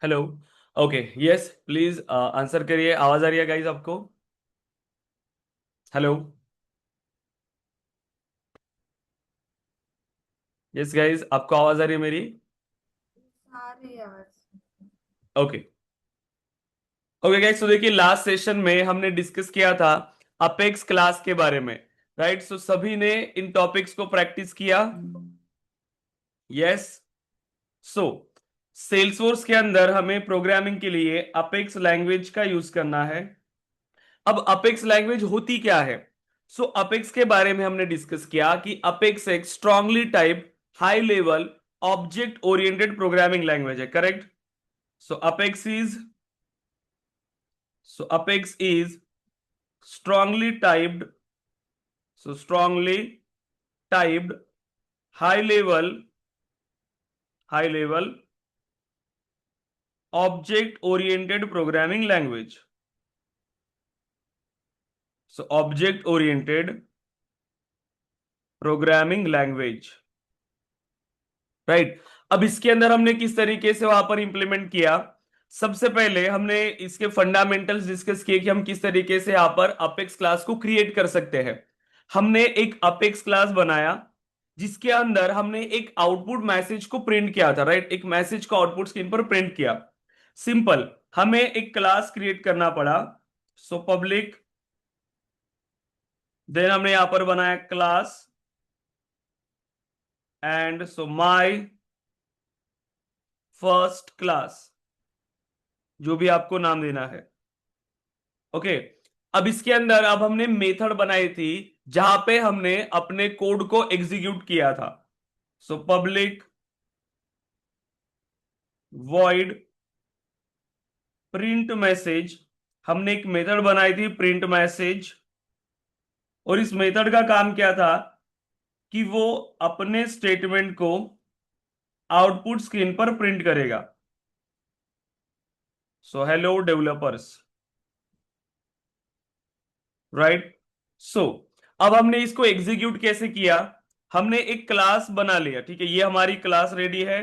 Hello. Okay, yes please answer करिए। आवाज आ रही है गाइस आपको? हेलो। यस गाइस, आपको आवाज आ रही है मेरी? सारी आवाज। ओके। ओके गाइस, तो देखिए लास्ट सेशन में हमने डिस्कस किया था अपेक्स क्लास के बारे में। राइट, सो सभी ने इन टॉपिक्स को प्रैक्टिस किया। यस। सो सेल्सफोर्स के अंदर हमें प्रोग्रामिंग के लिए अपेक्स लैंग्वेज का यूज करना है। अब अपेक्स लैंग्वेज होती क्या है? सो अपेक्स के बारे में हमने डिस्कस किया कि अपेक्स एक strongly type high level object oriented programming language है। Correct? So Apex is Apex is strongly typed strongly typed high level high level object oriented programming language. So object oriented programming language. Right. अब इसके अंदर हमने किस तरीके से वहां पर इंप्लीमेंट किया? सबसे पहले हमने इसके फंडामेंटल्स डिस्कस किए कि हम किस तरीके से यहां पर अपेक्स क्लास को क्रिएट कर सकते हैं। हमने एक अपेक्स क्लास बनाया जिसके अंदर हमने एक आउटपुट मैसेज को प्रिंट किया था। राइट, एक मैसेज को आउटपुट स्क्रीन पर प्रिंट किया। सिंपल। हमें एक क्लास क्रिएट करना पड़ा। सो पब्लिक, देन हमने यहां पर बनाया class and so my first class, जो भी आपको नाम देना है। ओके। अब इसके अंदर अब हमने मेथड बनाई थी जहां पे हमने अपने कोड को एग्जीक्यूट किया था। So public void print message, हमने एक मेथड बनाई थी प्रिंट मैसेज। और इस मेथड का काम क्या था कि वो अपने स्टेटमेंट को आउटपुट स्क्रीन पर प्रिंट करेगा। So hello developers. राइट। सो अब हमने इसको एग्जीक्यूट कैसे किया? हमने एक क्लास बना लिया। ठीक है, ये हमारी क्लास रेडी है,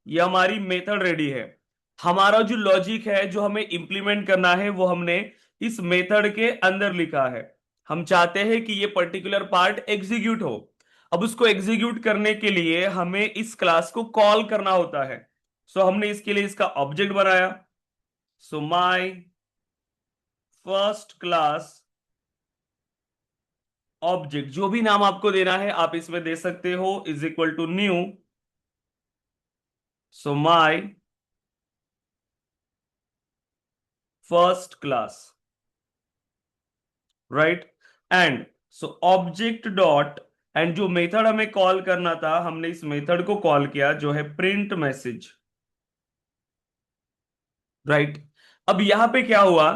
ये हमारी मेथड रेडी है। हमारा जो लॉजिक है जो हमें इंप्लीमेंट करना है वो हमने इस मेथड के अंदर लिखा है। हम चाहते हैं कि ये पर्टिकुलर पार्ट एग्जीक्यूट हो। अब उसको एग्जीक्यूट करने के लिए हमें इस क्लास को कॉल करना होता है। सो हमने इसके लिए इसका ऑब्जेक्ट बनाया। सो माई फर्स्ट क्लास ऑब्जेक्ट, जो भी नाम आपको देना है आप इसमें दे सकते हो, is equal to new. So my first class. Right. And so object dot, and जो मेथड हमें कॉल करना था हमने इस मेथड को कॉल किया जो है प्रिंट मैसेज। राइट। अब यहां पे क्या हुआ?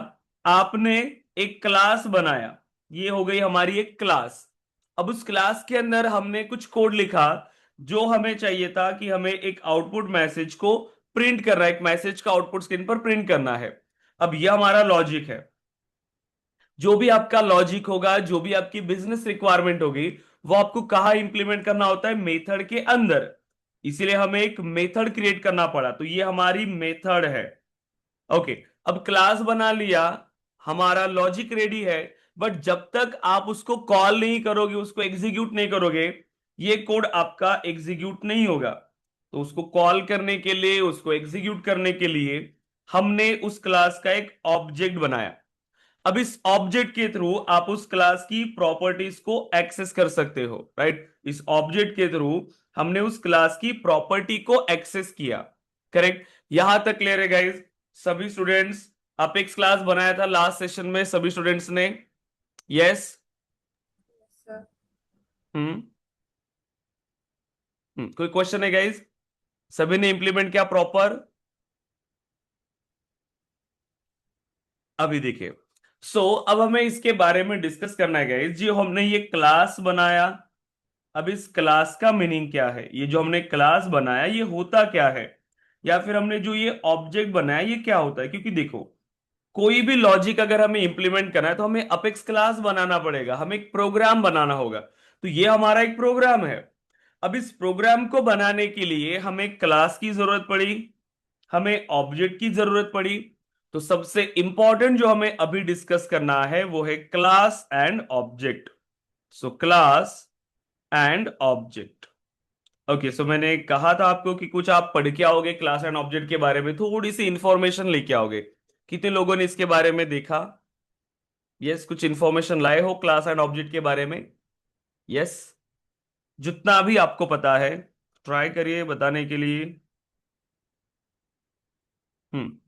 आपने एक क्लास बनाया, ये हो गई हमारी एक क्लास। अब उस क्लास के अंदर हमने कुछ कोड लिखा जो हमें चाहिए था कि हमें एक आउटपुट मैसेज को प्रिंट करना है, एक मैसेज का आउटपुट स्क्रीन पर प्रिंट करना है। अब यह हमारा लॉजिक है। जो भी आपका लॉजिक होगा, जो भी आपकी बिजनेस रिक्वायरमेंट होगी, वो आपको कहाँ इंप्लीमेंट करना होता है? मेथड के अंदर। इसीलिए हमें एक मेथड क्रिएट करना पड़ा, तो ये हमारी मेथड है। ओके। अब क्लास बना लिया, हमारा लॉजिक रेडी है। बट जब तक आप उसको कॉल नहीं करोगे, उसको एग्जीक्यूट नहीं करोगे, ये कोड आपका एग्जीक्यूट नहीं होगा। तो उसको कॉल करने के लिए, उसको एग्जीक्यूट करने के लिए हमने उस क्लास का एक ऑब्जेक्ट बनाया। अब इस ऑब्जेक्ट के थ्रू आप उस क्लास की प्रॉपर्टीज को एक्सेस कर सकते हो। राइट, इस ऑब्जेक्ट के थ्रू हमने उस क्लास की प्रॉपर्टी को एक्सेस किया। करेक्ट? यहां तक क्लियर है गाइस? सभी स्टूडेंट्स, अपेक्स क्लास बनाया था लास्ट सेशन में सभी स्टूडेंट्स ने? यस। सर। हम्म। कोई क्वेश्चन है गाइस? सभी ने इंप्लीमेंट किया प्रॉपर? अभी देखिए। अब हमें इसके बारे में डिस्कस करना है गाइस। जी, हमने ये क्लास बनाया। अब इस क्लास का मीनिंग क्या है? ये जो हमने क्लास बनाया ये होता क्या है? या फिर हमने जो ये ऑब्जेक्ट बनाया ये क्या होता है? क्योंकि देखो, कोई भी लॉजिक अगर हमें इंप्लीमेंट करना है तो हमें अपेक्स क्लास बनाना पड़ेगा, हमें एक प्रोग्राम बनाना होगा। तो ये हमारा एक प्रोग्राम है। अब इस प्रोग्राम को बनाने के लिए हमें क्लास की जरूरत पड़ी। हमें ऑब्जेक्ट की जरूरत पड़ी। तो सबसे इंपॉर्टेंट जो हमें अभी डिस्कस करना है वो है class and object. So class and object. Okay, so मैंने कहा था आपको कि कुछ आप पढ़ के आओगे क्लास एंड ऑब्जेक्ट के बारे में, थोड़ी सी इंफॉर्मेशन लेके आओगे। कितने लोगों ने इसके बारे में देखा? यस, कुछ इंफॉर्मेशन लाए हो क्लास एंड ऑब्जेक्ट के बारे में? यस, जितना भी आपको पता है ट्राई करिए बताने के लिए। हम्म।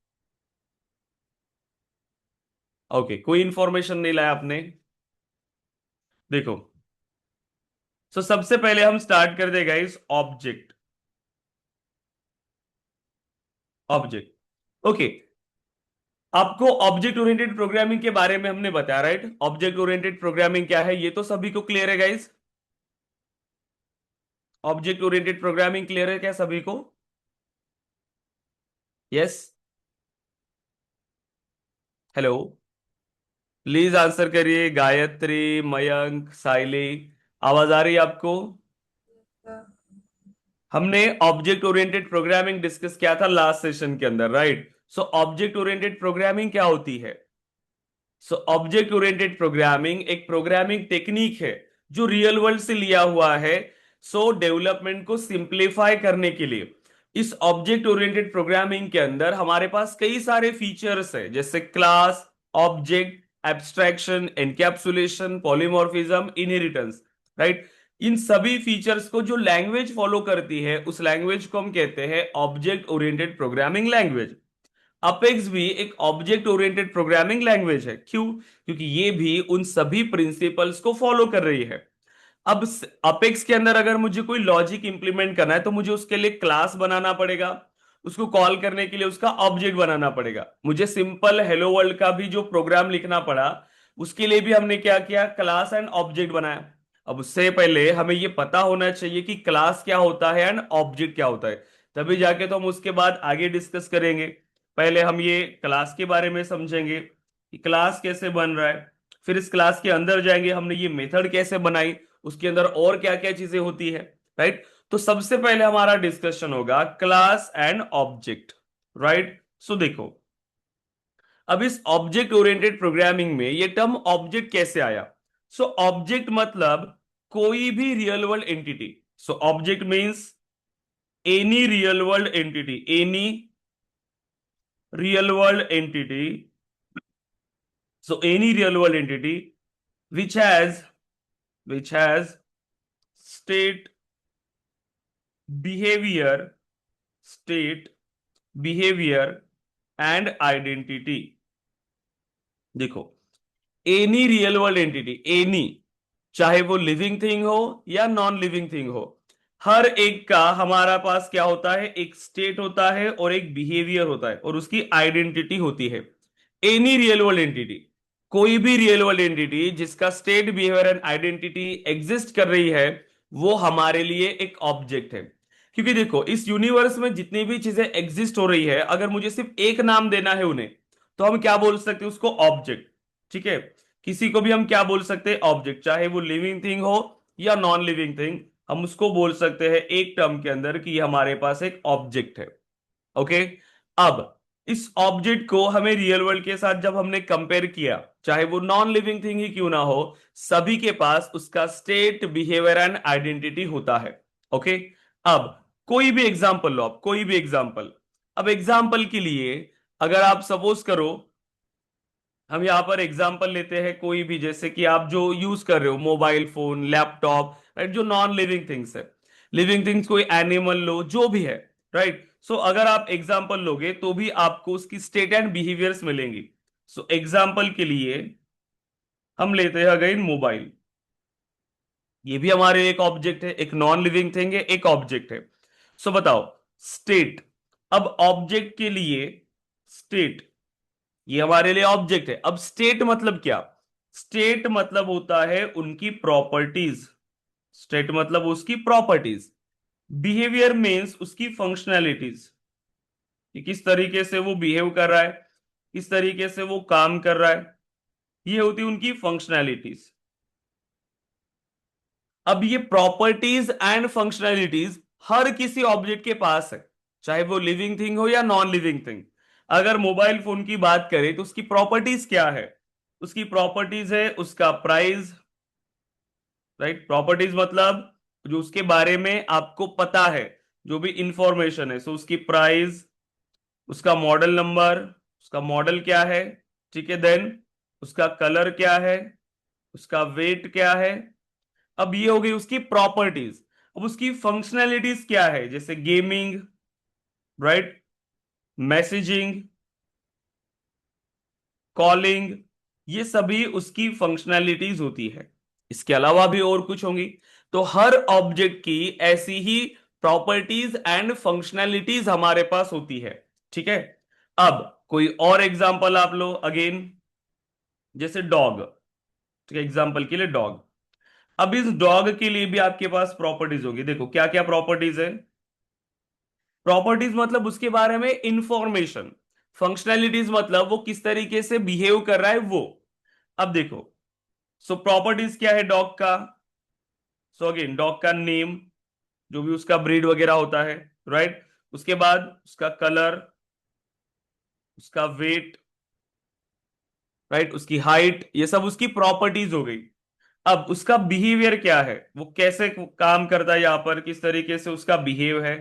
ओके, कोई इंफॉर्मेशन नहीं लाया आपने? देखो, सो सबसे पहले हम स्टार्ट कर देगा इस ऑब्जेक्ट। ऑब्जेक्ट। ओके, आपको ऑब्जेक्ट ओरिएंटेड प्रोग्रामिंग के बारे में हमने बताया, राइट? ऑब्जेक्ट ओरिएंटेड प्रोग्रामिंग क्या है ये तो सभी को क्लियर है guys. Object oriented programming clear है क्या सभी को? यस। हेलो, प्लीज आंसर करिए। गायत्री, मयंक, साइली, आवाज आ रही है आपको? सर। हमने ऑब्जेक्ट ओरिएंटेड प्रोग्रामिंग डिस्कस किया था लास्ट सेशन के अंदर, राइट? सो ऑब्जेक्ट ओरिएंटेड प्रोग्रामिंग क्या होती है? सो ऑब्जेक्ट ओरिएंटेड प्रोग्रामिंग एक प्रोग्रामिंग टेक्निक है जो रियल वर्ल्ड से लिया हुआ है। सो डेवलपमेंट को सिंप्लीफाई करने के लिए इस ऑब्जेक्ट ओरिएंटेड प्रोग्रामिंग के अंदर हमारे पास कई सारे फीचर्स है, जैसे class, object, abstraction, encapsulation, polymorphism, inheritance, right? इन सभी फीचर्स को जो लैंग्वेज फॉलो करती है उस लैंग्वेज को हम कहते हैं object oriented programming language. Apex भी एक ऑब्जेक्ट ओरिएंटेड प्रोग्रामिंग लैंग्वेज है। क्यों? क्योंकि ये भी उन सभी प्रिंसिपल्स को फॉलो कर रही है। अब अपेक्स के अंदर अगर मुझे कोई लॉजिक इंप्लीमेंट करना है तो मुझे उसके लिए क्लास बनाना पड़ेगा, उसको कॉल करने के लिए उसका ऑब्जेक्ट बनाना पड़ेगा। मुझे सिंपल हेलो वर्ल्ड का भी जो प्रोग्राम लिखना पड़ा उसके लिए भी हमने क्या किया? क्लास एंड ऑब्जेक्ट बनाया। अब उससे पहले हमें ये पता होना चाहिए कि क्लास क्या होता है एंड ऑब्जेक्ट क्या होता है, तभी जाके तो हम उसके बाद आगे डिस्कस करेंगे। पहले हम ये क्लास के बारे में समझेंगे कि क्लास कैसे बन रहा है, फिर इस क्लास के अंदर जाएंगे हमने ये मेथड कैसे बनाई, उसके अंदर और क्या क्या चीजें होती है, राइट? तो सबसे पहले हमारा डिस्कशन होगा क्लास एंड ऑब्जेक्ट, राइट? सो देखो, अब इस ऑब्जेक्ट ओरिएंटेड प्रोग्रामिंग में ये टर्म ऑब्जेक्ट कैसे आया? सो ऑब्जेक्ट मतलब कोई भी real world entity. So object means any real world entity, any real world entity. So any real world entity which has which has state, behavior, state, behavior and identity। देखो, any real world entity, any, चाहे वो living thing हो या non living thing हो, हर एक का हमारा पास क्या होता है? एक स्टेट होता है और एक बिहेवियर होता है और उसकी आइडेंटिटी होती है। एनी रियल वर्ल्ड एंटिटी, कोई भी रियल वर्ल्ड एंटिटी जिसका state, behaviour and identity exist कर रही है वो हमारे लिए एक ऑब्जेक्ट है। क्योंकि देखो, इस यूनिवर्स में जितनी भी चीजें एग्जिस्ट हो रही है अगर मुझे सिर्फ एक नाम देना है उन्हें, तो हम क्या बोल सकते हैं? उसको ऑब्जेक्ट। ठीक है, किसी को भी हम क्या बोल सकते हैं? ऑब्जेक्ट, चाहे वो लिविंग थिंग हो या नॉन लिविंग थिंग, हम उसको बोल सकते हैं एक टर्म के अंदर कि हमारे पास एक ऑब्जेक्ट है। ओके। अब इस ऑब्जेक्ट को हमें रियल वर्ल्ड के साथ जब हमने कंपेयर किया, चाहे वो नॉन लिविंग थिंग ही क्यों ना हो, सभी के पास उसका स्टेट, बिहेवियर एंड आइडेंटिटी होता है। ओके। अब कोई भी एग्जांपल लो आप, कोई भी एग्जांपल। अब एग्जांपल के लिए अगर आप सपोज करो, हम यहां पर एग्जांपल लेते हैं कोई भी, जैसे कि आप जो यूज कर रहे हो मोबाइल फोन, लैपटॉप, राइट? जो नॉन लिविंग थिंग्स है, लिविंग थिंग्स कोई एनिमल लो, जो भी है, राइट? सो अगर आप एग्जांपल लोगे तो भी आपको उसकी स्टेट एंड बिहेवियर्स मिलेंगी। सो एग्जांपल के लिए हम लेते हैं अगेन मोबाइल। ये भी हमारे लिए एक ऑब्जेक्ट है, एक नॉन लिविंग थिंग है, एक ऑब्जेक्ट है। सो बताओ, स्टेट। अब ऑब्जेक्ट के लिए स्टेट, ये हमारे लिए ऑब्जेक्ट है। अब स्टेट मतलब क्या? स्टेट मतलब होता है उनकी प्रॉपर्टीज। स्टेट मतलब उसकी प्रॉपर्टीज। बिहेवियर मीन्स उसकी फंक्शनैलिटीज, कि किस तरीके से वो बिहेव कर रहा है, किस तरीके से वो काम कर रहा है, ये होती है उनकी फंक्शनैलिटीज। अब ये प्रॉपर्टीज एंड फंक्शनैलिटीज हर किसी ऑब्जेक्ट के पास है, चाहे वो लिविंग थिंग हो या नॉन लिविंग थिंग। अगर मोबाइल फोन की बात करें तो उसकी प्रॉपर्टीज क्या है? उसकी प्रॉपर्टीज है उसका प्राइस, राइट। प्रॉपर्टीज मतलब जो उसके बारे में आपको पता है, जो भी इंफॉर्मेशन है, सो उसकी प्राइस, उसका मॉडल नंबर, उसका मॉडल क्या है, ठीक है, देन उसका कलर क्या है, उसका वेट क्या है। अब ये हो गई उसकी प्रॉपर्टीज। अब उसकी फंक्शनैलिटीज क्या है, जैसे गेमिंग, राइट, मैसेजिंग, कॉलिंग, ये सभी उसकी फंक्शनैलिटीज होती है। इसके अलावा भी और कुछ होंगी। तो हर ऑब्जेक्ट की ऐसी ही प्रॉपर्टीज एंड फंक्शनैलिटीज हमारे पास होती है, ठीक है। अब कोई और एग्जांपल आप लो अगेन, जैसे डॉग, ठीक है, एग्जांपल के लिए डॉग। अब इस डॉग के लिए भी आपके पास प्रॉपर्टीज होगी। देखो क्या क्या प्रॉपर्टीज है। प्रॉपर्टीज मतलब उसके बारे में इंफॉर्मेशन, फंक्शनैलिटीज मतलब वो किस तरीके से बिहेव कर रहा है वो। अब देखो, सो प्रॉपर्टीज क्या है डॉग का? सो अगेन डॉग का नेम, जो भी उसका ब्रीड वगैरह होता है, राइट। उसके बाद उसका कलर, उसका वेट, राइट, उसकी हाइट, ये सब उसकी प्रॉपर्टीज हो गई। अब उसका बिहेवियर क्या है, वो कैसे काम करता है यहां पर, किस तरीके से उसका बिहेव है,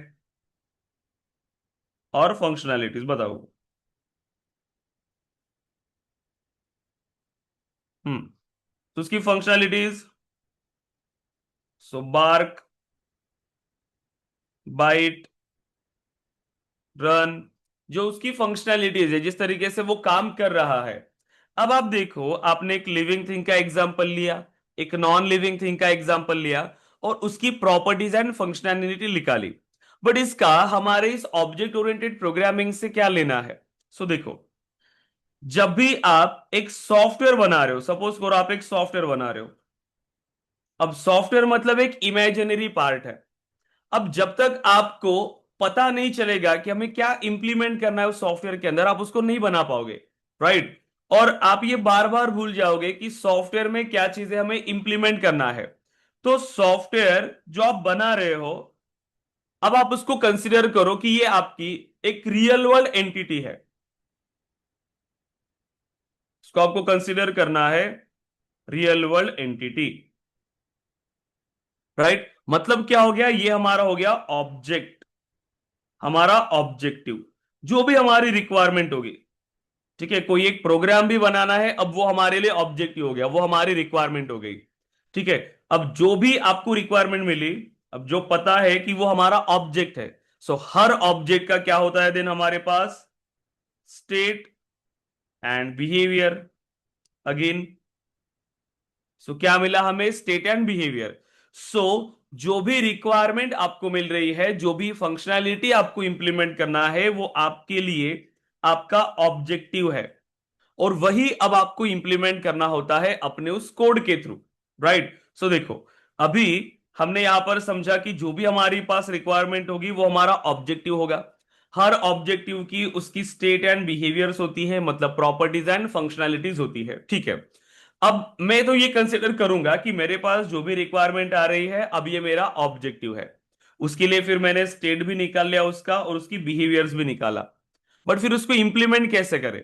और फंक्शनैलिटीज बताओ। तो उसकी फंक्शनैलिटीज, सो बार्क, बाइट, रन, जो उसकी फंक्शनैलिटीज है, जिस तरीके से वो काम कर रहा है। अब आप देखो, आपने एक लिविंग थिंग का एग्जांपल लिया, एक नॉन लिविंग थिंग का एग्जांपल लिया, और उसकी प्रॉपर्टीज एंड फंक्शनैलिटी निकाली। बट इसका हमारे इस ऑब्जेक्ट ओरिएंटेड प्रोग्रामिंग से क्या लेना है? सो देखो, जब भी आप एक सॉफ्टवेयर बना रहे हो, सपोज करो आप एक सॉफ्टवेयर बना रहे हो। अब सॉफ्टवेयर मतलब एक इमेजिनरी पार्ट है। अब जब तक आपको पता नहीं चलेगा कि हमें क्या इंप्लीमेंट करना है उस सॉफ्टवेयर के अंदर, आप उसको नहीं बना पाओगे, राइट। और आप ये बार बार भूल जाओगे कि सॉफ्टवेयर में क्या चीजें हमें इंप्लीमेंट करना है। तो सॉफ्टवेयर जो आप बना रहे हो, अब आप उसको कंसिडर करो कि ये आपकी एक रियल वर्ल्ड एंटिटी है। इसको आपको कंसिडर करना है रियल वर्ल्ड एंटिटी, राइट। मतलब क्या हो गया, ये हमारा हो गया ऑब्जेक्ट, हमारा ऑब्जेक्टिव, जो भी हमारी रिक्वायरमेंट होगी, ठीक है। कोई एक प्रोग्राम भी बनाना है, अब वो हमारे लिए ऑब्जेक्टिव हो गया, वो हमारी रिक्वायरमेंट हो गई, ठीक है। अब जो भी आपको रिक्वायरमेंट मिली, अब जो पता है कि वो हमारा ऑब्जेक्ट है, सो हर ऑब्जेक्ट का क्या होता है देन हमारे पास, स्टेट एंड बिहेवियर। अगेन, सो क्या मिला हमें, स्टेट एंड बिहेवियर। सो जो भी रिक्वायरमेंट आपको मिल रही है, जो भी फंक्शनैलिटी आपको इंप्लीमेंट करना है, वो आपके लिए आपका ऑब्जेक्टिव है। और वही अब आपको इंप्लीमेंट करना होता है अपने उस कोड के थ्रू, राइट। सो देखो, अभी हमने यहां पर समझा कि जो भी हमारे पास रिक्वायरमेंट होगी वो हमारा ऑब्जेक्टिव होगा। हर ऑब्जेक्टिव की उसकी स्टेट एंड बिहेवियर्स होती है, मतलब प्रॉपर्टीज एंड फंक्शनैलिटीज होती है, ठीक है। अब मैं तो ये कंसिडर करूंगा कि मेरे पास जो भी रिक्वायरमेंट आ रही है, अब ये मेरा ऑब्जेक्टिव है। उसके लिए फिर मैंने स्टेट भी निकाल लिया उसका, और उसकी बिहेवियर्स भी निकाला। बट फिर उसको इंप्लीमेंट कैसे करें?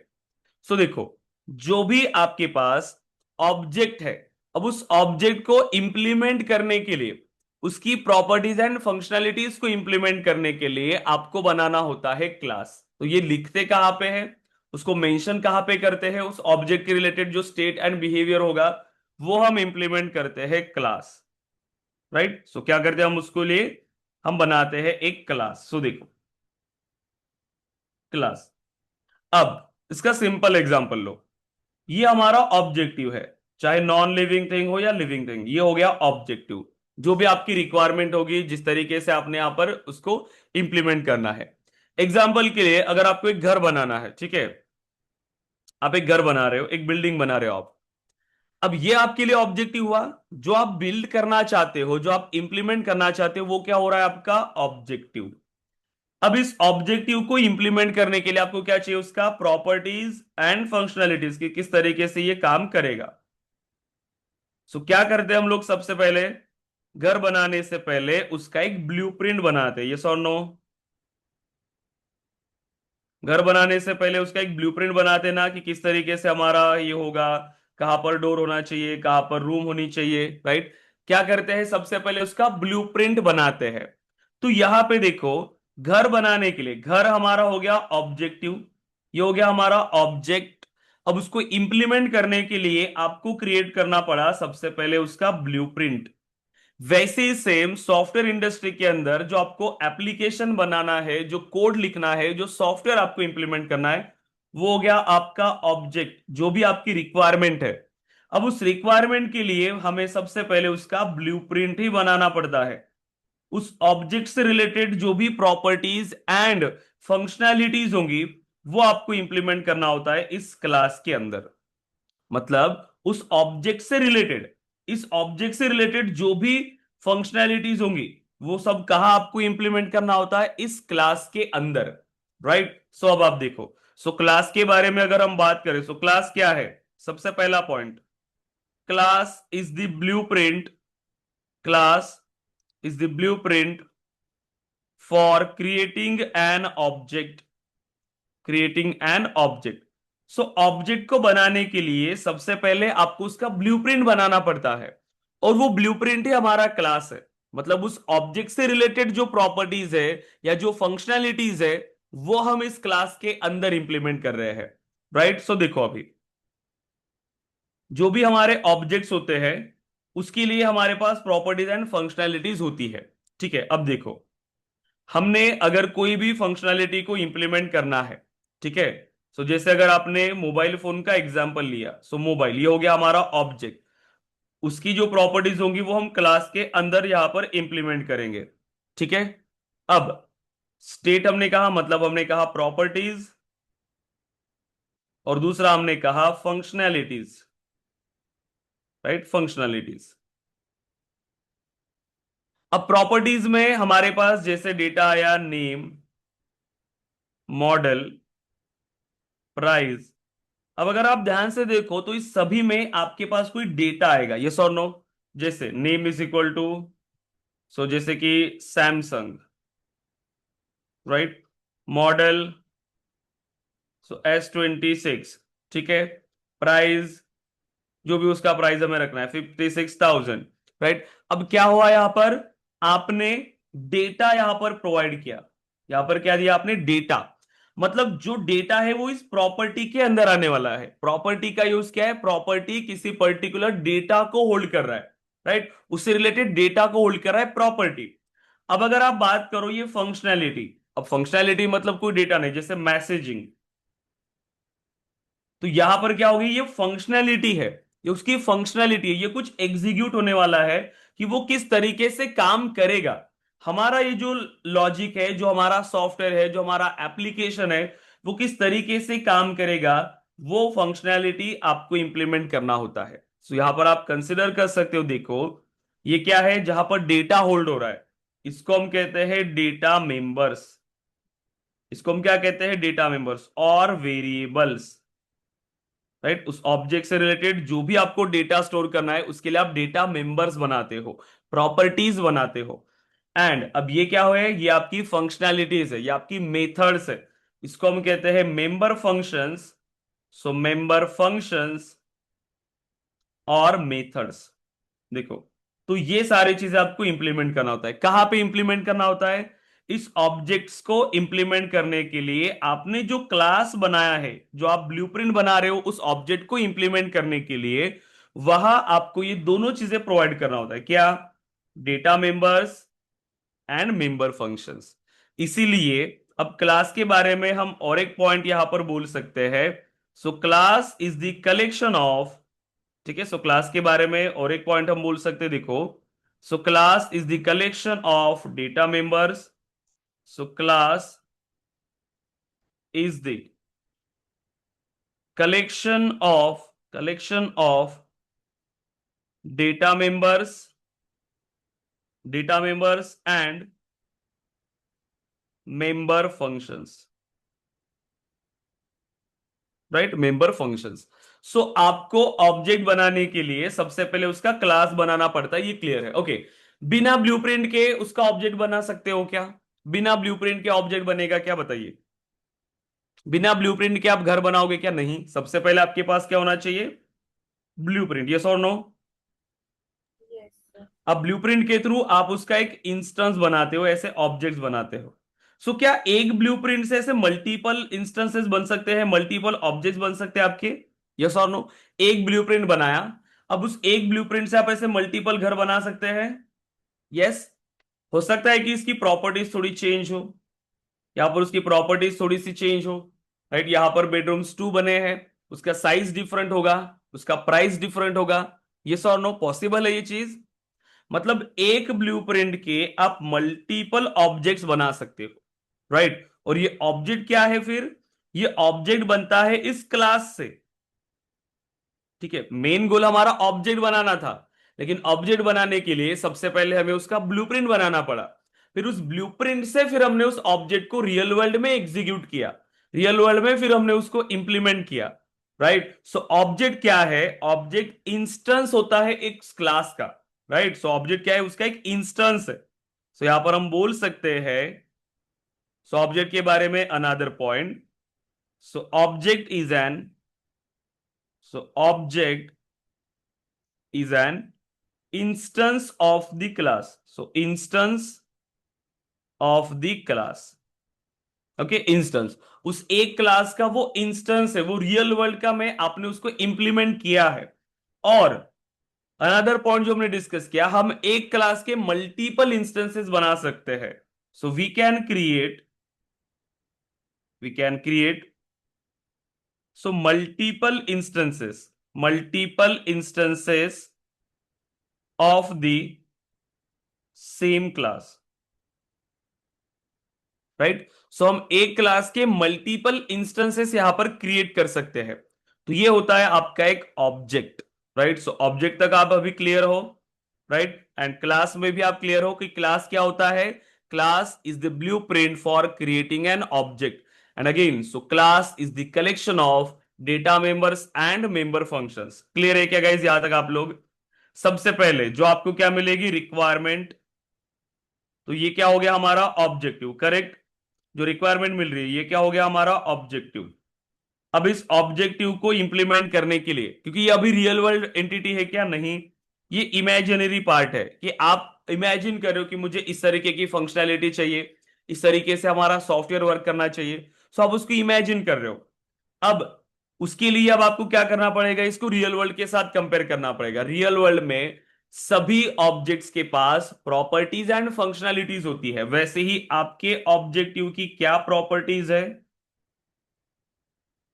सो देखो, जो भी आपके पास ऑब्जेक्ट है, अब उस ऑब्जेक्ट को इंप्लीमेंट करने के लिए, उसकी प्रॉपर्टीज एंड फंक्शनैलिटीज को इंप्लीमेंट करने के लिए आपको बनाना होता है क्लास। तो ये लिखते कहां पे है, उसको मेंशन कहां पे करते हैं, उस ऑब्जेक्ट के रिलेटेड जो स्टेट एंड बिहेवियर होगा, वो हम इंप्लीमेंट करते हैं क्लास, राइट। सो क्या करते हैं हम उसको लिए, हम बनाते हैं एक क्लास। सो देखो, क्लास। अब इसका सिंपल एग्जांपल लो, ये हमारा ऑब्जेक्टिव है, चाहे नॉन लिविंग थिंग हो या लिविंग थिंग, ये हो गया ऑब्जेक्टिव। जो भी आपकी रिक्वायरमेंट होगी, जिस तरीके से आपने यहां पर उसको इंप्लीमेंट करना है। एग्जाम्पल के लिए, अगर आपको एक घर बनाना है, ठीक है, आप एक घर बना रहे हो, एक बिल्डिंग बना रहे हो आप। अब ये आपके लिए ऑब्जेक्टिव हुआ। जो आप बिल्ड करना चाहते हो, जो आप इंप्लीमेंट करना चाहते हो, वो क्या हो रहा है आपका ऑब्जेक्टिव। अब इस ऑब्जेक्टिव को इंप्लीमेंट करने के लिए आपको क्या चाहिए, उसका प्रॉपर्टीज एंड फंक्शनैलिटीज की, किस तरीके से ये काम करेगा। सो क्या करते हैं हम लोग, सबसे पहले घर बनाने से पहले उसका एक ब्लूप्रिंट बनाते हैं, यस और नो? घर बनाने से पहले उसका एक ब्लूप्रिंट बनाते ना, कि किस तरीके से हमारा ये होगा, कहाँ पर डोर होना चाहिए, कहाँ पर रूम होनी चाहिए, राइट। क्या करते हैं, सबसे पहले उसका ब्लूप्रिंट बनाते हैं। तो यहां पे देखो, घर बनाने के लिए, घर हमारा हो गया ऑब्जेक्टिव, ये हो गया हमारा ऑब्जेक्ट। अब उसको इंप्लीमेंट करने के लिए आपको क्रिएट करना पड़ा सबसे पहले उसका ब्लूप्रिंट। वैसे ही सेम सॉफ्टवेयर इंडस्ट्री के अंदर जो आपको एप्लीकेशन बनाना है, जो कोड लिखना है, जो सॉफ्टवेयर आपको इंप्लीमेंट करना है, वो हो गया आपका ऑब्जेक्ट, जो भी आपकी रिक्वायरमेंट है। अब उस रिक्वायरमेंट के लिए हमें सबसे पहले उसका ब्लूप्रिंट ही बनाना पड़ता है। उस ऑब्जेक्ट से रिलेटेड जो भी प्रॉपर्टीज एंड फंक्शनैलिटीज होंगी, वो आपको इंप्लीमेंट करना होता है इस क्लास के अंदर। मतलब उस ऑब्जेक्ट से रिलेटेड, इस ऑब्जेक्ट से रिलेटेड जो भी फंक्शनैलिटीज होंगी, वो सब कहां आपको इंप्लीमेंट करना होता है, इस क्लास के अंदर, राइट। सो अब आप देखो, सो क्लास के बारे में अगर हम बात करें, सो क्लास क्या है, सबसे पहला point, class is the blueprint, class is the blueprint for creating an object, creating an object. So object को बनाने के लिए सबसे पहले आपको उसका ब्लूप्रिंट बनाना पड़ता है, और वो ब्लूप्रिंट ही हमारा क्लास है। मतलब उस ऑब्जेक्ट से रिलेटेड जो प्रॉपर्टीज है या जो फंक्शनैलिटीज है, वो हम इस क्लास के अंदर इंप्लीमेंट कर रहे हैं, राइट। सो देखो, अभी जो भी हमारे ऑब्जेक्ट्स होते हैं, उसके लिए हमारे पास प्रॉपर्टीज एंड फंक्शनैलिटीज होती है। ठीक है, अब देखो, हमने अगर कोई भी फंक्शनैलिटी को इंप्लीमेंट करना है, ठीक है। सो जैसे अगर आपने मोबाइल फोन का एग्जांपल लिया, सो मोबाइल ये हो गया हमारा ऑब्जेक्ट, उसकी जो प्रॉपर्टीज होंगी वो हम क्लास के अंदर यहां पर इंप्लीमेंट करेंगे। ठीक है। अब स्टेट हमने कहा, मतलब हमने कहा प्रॉपर्टीज, और दूसरा हमने कहा फंक्शनैलिटीज, राइट, फंक्शनैलिटीज। अब प्रॉपर्टीज में हमारे पास जैसे डेटा आया, नेम, मॉडल, प्राइस। अब अगर आप ध्यान से देखो तो इस सभी में आपके पास कोई डेटा आएगा, यस और नो। जैसे नेम इज इक्वल टू, सो जैसे कि सैमसंग, राइट। मॉडल, सो S26, ठीक है। प्राइस, जो भी उसका प्राइस हमें रखना है, 56,000, राइट। अब क्या हुआ यहां पर, आपने डेटा यहां पर प्रोवाइड किया, यहां पर क्या दिया आपने, डेटा। मतलब जो डेटा है वो इस प्रॉपर्टी के अंदर आने वाला है। प्रॉपर्टी का यूज क्या है, प्रॉपर्टी किसी पर्टिकुलर डेटा को होल्ड कर रहा है, राइट, उससे रिलेटेड डेटा को होल्ड कर रहा है प्रॉपर्टी। अब अगर आप बात करो ये फंक्शनैलिटी, अब फंक्शनैलिटी मतलब कोई डेटा नहीं, जैसे मैसेजिंग, तो यहां पर क्या होगी, ये फंक्शनैलिटी है, ये उसकी फंक्शनैलिटी है, ये कुछ एग्जीक्यूट होने वाला है, कि वो किस तरीके से काम करेगा। हमारा ये जो लॉजिक है, जो हमारा सॉफ्टवेयर है, जो हमारा एप्लीकेशन है, वो किस तरीके से काम करेगा, वो फंक्शनैलिटी आपको इंप्लीमेंट करना होता है। सो यहां पर आप कंसिडर कर सकते हो, देखो ये क्या है, जहां पर डेटा होल्ड हो रहा है, इसको हम कहते हैं डेटा मेंबर्स, इसको हम क्या कहते हैं, डेटा मेंबर्स और वेरिएबल्स, राइट। उस ऑब्जेक्ट से रिलेटेड जो भी आपको डेटा स्टोर करना है, उसके लिए आप डेटा मेंबर्स बनाते हो, प्रॉपर्टीज बनाते हो। एंड अब ये क्या है, ये आपकी फंक्शनैलिटीज है, ये आपकी मेथड्स है, इसको हम कहते हैं मेंबर फंक्शंस। सो मेंबर फंक्शंस और मेथड्स, देखो, तो ये सारी चीजें आपको इंप्लीमेंट करना होता है। कहां पे इंप्लीमेंट करना होता है, इस ऑब्जेक्ट्स को इंप्लीमेंट करने के लिए आपने जो क्लास बनाया है, जो आप ब्लूप्रिंट बना रहे हो, उस ऑब्जेक्ट को इंप्लीमेंट करने के लिए वहां आपको ये दोनों चीजें प्रोवाइड करना होता है, क्या, data members and member functions. इसीलिए अब क्लास के बारे में हम और एक पॉइंट यहां पर बोल सकते हैं। सो class is the collection of, ठीक है। सो क्लास के बारे में और एक पॉइंट हम बोल सकते हैं, देखो, so class is the collection of data members. So class is the collection of data members and member functions, right, member functions. So आपको ऑब्जेक्ट बनाने के लिए सबसे पहले उसका क्लास बनाना पड़ता है, ये क्लियर है, ओके। बिना ब्लूप्रिंट के उसका ऑब्जेक्ट बना सकते हो क्या, बिना ब्लूप्रिंट के ऑब्जेक्ट बनेगा क्या, बताइए। बिना ब्लूप्रिंट के आप घर बनाओगे क्या? नहीं, सबसे पहले आपके पास क्या होना चाहिए? ब्लूप्रिंट। यस और नो? Yes sir. अब ब्लूप्रिंट के थ्रू आप उसका एक इंस्टेंस बनाते हो, ऐसे ऑब्जेक्ट्स बनाते हो। सो क्या एक ब्लूप्रिंट से ऐसे मल्टीपल इंस्टेंसेस बन सकते हैं, मल्टीपल ऑब्जेक्ट्स बन सकते हैं आपके? यस और नो? एक ब्लूप्रिंट बनाया, अब उस एक ब्लूप्रिंट से आप ऐसे मल्टीपल घर बना सकते हैं। यस। हो सकता है कि इसकी प्रॉपर्टीज थोड़ी चेंज हो, यहां पर उसकी प्रॉपर्टीज थोड़ी सी चेंज हो। राइट, यहां पर बेडरूम्स 2 बने हैं, उसका साइज डिफरेंट होगा, उसका प्राइस डिफरेंट होगा। यस और नो? पॉसिबल है ये चीज? मतलब एक ब्लूप्रिंट के आप मल्टीपल ऑब्जेक्ट्स बना सकते हो। राइट, और ये ऑब्जेक्ट क्या है फिर? ये ऑब्जेक्ट बनता है इस क्लास से। ठीक है, मेन गोल हमारा ऑब्जेक्ट बनाना था, लेकिन ऑब्जेक्ट बनाने के लिए सबसे पहले हमें उसका ब्लूप्रिंट बनाना पड़ा। फिर उस ब्लूप्रिंट से फिर हमने उस ऑब्जेक्ट को रियल वर्ल्ड में एग्जीक्यूट किया, रियल वर्ल्ड में फिर हमने उसको इंप्लीमेंट किया। राइट, सो ऑब्जेक्ट क्या है? ऑब्जेक्ट इंस्टेंस होता है एक क्लास का। राइट, सो ऑब्जेक्ट क्या है? उसका एक इंस्टेंस है। सो यहां पर हम बोल सकते हैं, सो ऑब्जेक्ट के बारे में another point, so object is an, so object is an instance of the class. So instance of the class. Okay, instance उस एक क्लास का वो इंस्टेंस है, वो रियल वर्ल्ड का में आपने उसको इंप्लीमेंट किया है। और अनदर पॉइंट जो हमने डिस्कस किया, हम एक क्लास के मल्टीपल इंस्टेंसेस बना सकते हैं। So we can create so multiple instances of the same class. Right, so हम एक क्लास के मल्टीपल इंस्टेंसेस यहां पर क्रिएट कर सकते हैं। तो ये होता है आपका एक ऑब्जेक्ट। राइट, सो ऑब्जेक्ट तक आप अभी क्लियर हो? राइट, एंड क्लास में भी आप क्लियर हो कि क्लास क्या होता है? Class is the blueprint for creating an object. And again, so class is the collection of data members and member functions. Clear है क्या गाइज यहां तक आप लोग? सबसे पहले जो आपको क्या मिलेगी? रिक्वायरमेंट। तो ये क्या हो गया हमारा? ऑब्जेक्टिव। करेक्ट, जो रिक्वायरमेंट मिल रही है ये क्या हो गया हमारा? ऑब्जेक्टिव। अब इस ऑब्जेक्टिव को इंप्लीमेंट करने के लिए, क्योंकि ये अभी रियल वर्ल्ड एंटिटी है क्या? नहीं, ये इमेजिनरी पार्ट है कि आप इमेजिन कर रहे हो कि मुझे इस तरीके की फंक्शनैलिटी चाहिए, इस तरीके से हमारा सॉफ्टवेयर वर्क करना चाहिए। सो आप उसको इमेजिन कर रहे हो। अब उसके लिए अब आपको क्या करना पड़ेगा? इसको रियल वर्ल्ड के साथ कंपेयर करना पड़ेगा। रियल वर्ल्ड में सभी ऑब्जेक्ट्स के पास प्रॉपर्टीज एंड फंक्शनैलिटीज होती है, वैसे ही आपके ऑब्जेक्टिव की क्या प्रॉपर्टीज है,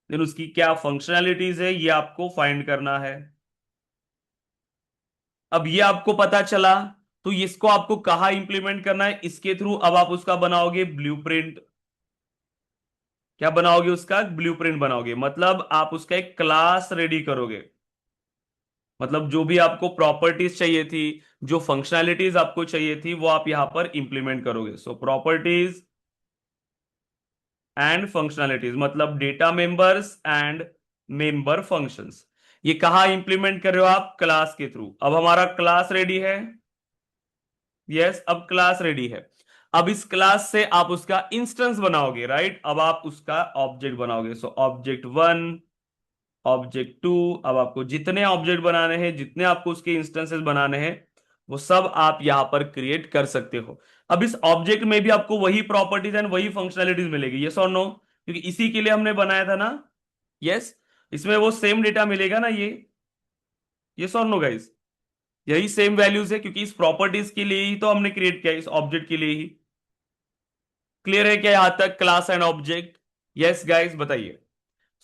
देन उसकी क्या फंक्शनैलिटीज है, ये आपको फाइंड करना है। अब ये आपको पता चला, तो इसको आपको कहाँ इंप्लीमेंट करना है? इसके थ्रू अब आप उसका बनाओगे ब्लूप्रिंट। क्या बनाओगे? उसका ब्लूप्रिंट बनाओगे, मतलब आप उसका एक क्लास रेडी करोगे। मतलब जो भी आपको प्रॉपर्टीज चाहिए थी, जो फंक्शनैलिटीज आपको चाहिए थी, वो आप यहां पर इंप्लीमेंट करोगे। सो प्रॉपर्टीज एंड फंक्शनैलिटीज मतलब data members and member functions, ये कहाँ इंप्लीमेंट कर रहे हो आप? क्लास के थ्रू। अब हमारा क्लास रेडी है। यस, अब क्लास रेडी है। अब इस क्लास से आप उसका इंस्टेंस बनाओगे। राइट, अब आप उसका ऑब्जेक्ट बनाओगे। सो ऑब्जेक्ट 1, ऑब्जेक्ट 2, अब आपको जितने ऑब्जेक्ट बनाने हैं, जितने आपको उसके इंस्टेंसेस बनाने हैं, वो सब आप यहां पर क्रिएट कर सकते हो। अब इस ऑब्जेक्ट में भी आपको वही प्रॉपर्टीज एंड वही फंक्शनैलिटीज मिलेगी। यस और नो? क्योंकि इसी के लिए हमने बनाया था ना। यस, इसमें वो सेम डेटा मिलेगा ना ये? यस और नो गाइस? यही सेम वैल्यूज है, क्योंकि इस प्रॉपर्टीज के लिए ही तो हमने क्रिएट किया, इस ऑब्जेक्ट के लिए ही। क्लियर है क्या यहां तक? Class and object. Yes guys, बताइए।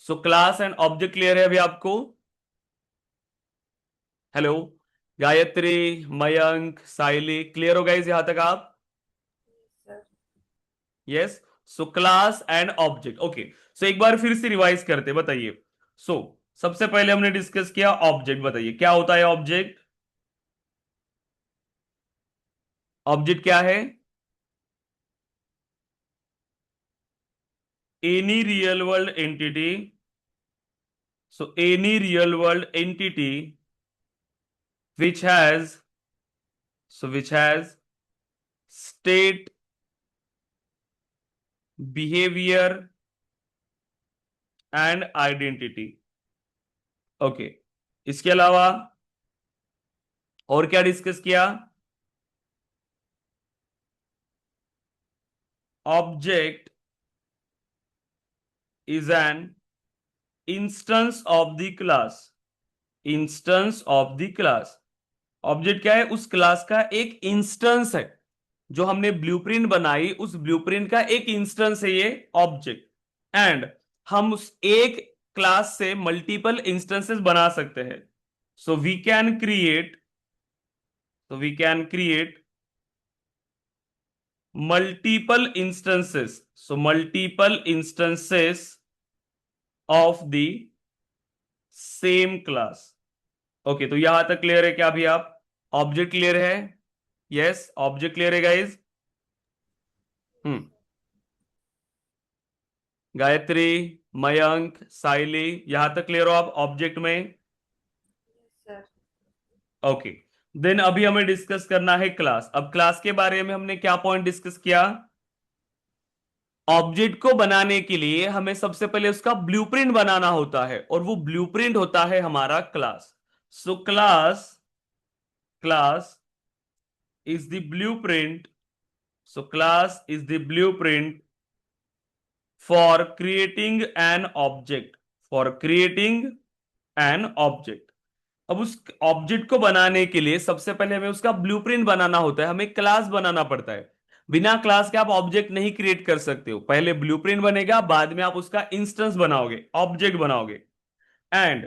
So class and object clear है अभी आपको? हेलो, गायत्री, मयंक, साइली, क्लियर हो गाइस यहां तक आप? Sir. Yes, so class and object. Okay, so एक बार फिर से रिवाइज करते, बताइए। सो सबसे पहले हमने डिस्कस किया ऑब्जेक्ट। बताइए क्या होता है ऑब्जेक्ट? ऑब्जेक्ट क्या है? Any real world entity. So any real world entity which has which has state, behavior and identity. Okay, इसके अलावा और क्या डिस्कस किया? Object is an instance of the class. Instance of the class. Object क्या है? उस class का एक इंस्टेंस है। जो हमने ब्लूप्रिंट बनाई उस ब्लूप्रिंट का एक इंस्टेंस है ये ऑब्जेक्ट। एंड हम उस एक क्लास से मल्टीपल इंस्टेंसेस बना सकते हैं। So we can create so we can create multiple instances, so multiple instances of the same class. Okay, तो यहां तक क्लियर है क्या? अभी आप ऑब्जेक्ट क्लियर है? यस, ऑब्जेक्ट क्लियर है गाइज? हम्म। गायत्री, मयंक, साइली, यहां तक क्लियर हो आप ऑब्जेक्ट में? Yes, sir. ओके, देन अभी हमें डिस्कस करना है क्लास। अब क्लास के बारे में हमने क्या पॉइंट डिस्कस किया? ऑब्जेक्ट को बनाने के लिए हमें सबसे पहले उसका ब्लूप्रिंट बनाना होता है और वो ब्लूप्रिंट होता है हमारा class. So class class is the blueprint. So class is the blueprint for creating an object. For creating an object. अब उस ऑब्जेक्ट को बनाने के लिए सबसे पहले हमें उसका ब्लूप्रिंट बनाना होता है, हमें क्लास बनाना पड़ता है। बिना क्लास के आप ऑब्जेक्ट नहीं क्रिएट कर सकते हो। पहले ब्लूप्रिंट बनेगा, बाद में आप उसका इंस्टेंस बनाओगे, ऑब्जेक्ट बनाओगे। एंड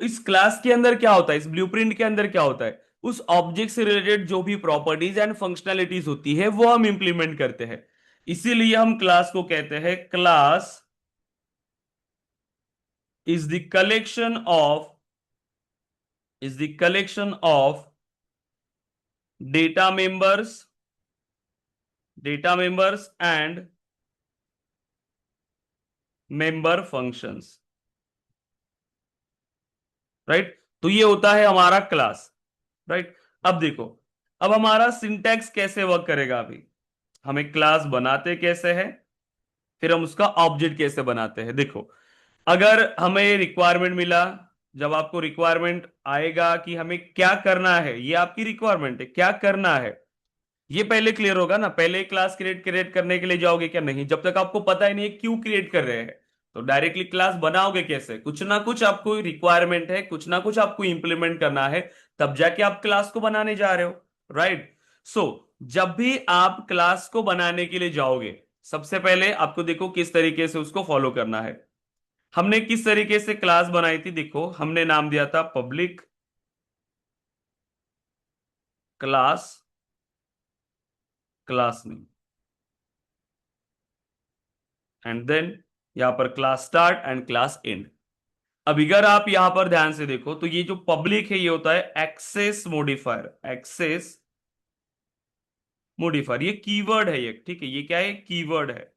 इस क्लास के अंदर क्या होता है, इस ब्लूप्रिंट के अंदर क्या होता है? उस ऑब्जेक्ट से रिलेटेड जो भी प्रॉपर्टीज एंड फंक्शनैलिटीज होती है वो हम इंप्लीमेंट करते हैं। इसीलिए हम क्लास को कहते हैं class is the collection of of data members and member functions. Right, तो ये होता है हमारा क्लास। राइट, अब देखो, अब हमारा सिंटैक्स कैसे वर्क करेगा। अभी हमें क्लास बनाते कैसे हैं, फिर हम उसका ऑब्जेक्ट कैसे बनाते हैं। देखो, अगर हमें रिक्वायरमेंट मिला, जब आपको रिक्वायरमेंट आएगा कि हमें क्या करना है, ये आपकी रिक्वायरमेंट है, क्या करना है, ये पहले क्लियर होगा ना। पहले क्लास क्रिएट क्रिएट करने के लिए जाओगे क्या? नहीं, जब तक आपको पता ही नहीं है क्यों क्रिएट कर रहे हैं तो डायरेक्टली क्लास बनाओगे कैसे? कुछ ना कुछ आपको रिक्वायरमेंट है, कुछ ना कुछ आपको इंप्लीमेंट करना है, तब जाके आप क्लास को बनाने जा रहे हो। राइट, सो जब भी आप क्लास को बनाने के लिए जाओगे, सबसे पहले आपको देखो किस तरीके से उसको फॉलो करना है। हमने किस तरीके से क्लास बनाई थी? देखो, हमने नाम दिया था public class, class name, and then यहां पर class start and class end. अब अगर आप यहां पर ध्यान से देखो तो ये जो पब्लिक है ये होता है एक्सेस मॉडिफायर। एक्सेस मॉडिफायर ये कीवर्ड है, ये ठीक है, ये क्या है? कीवर्ड है।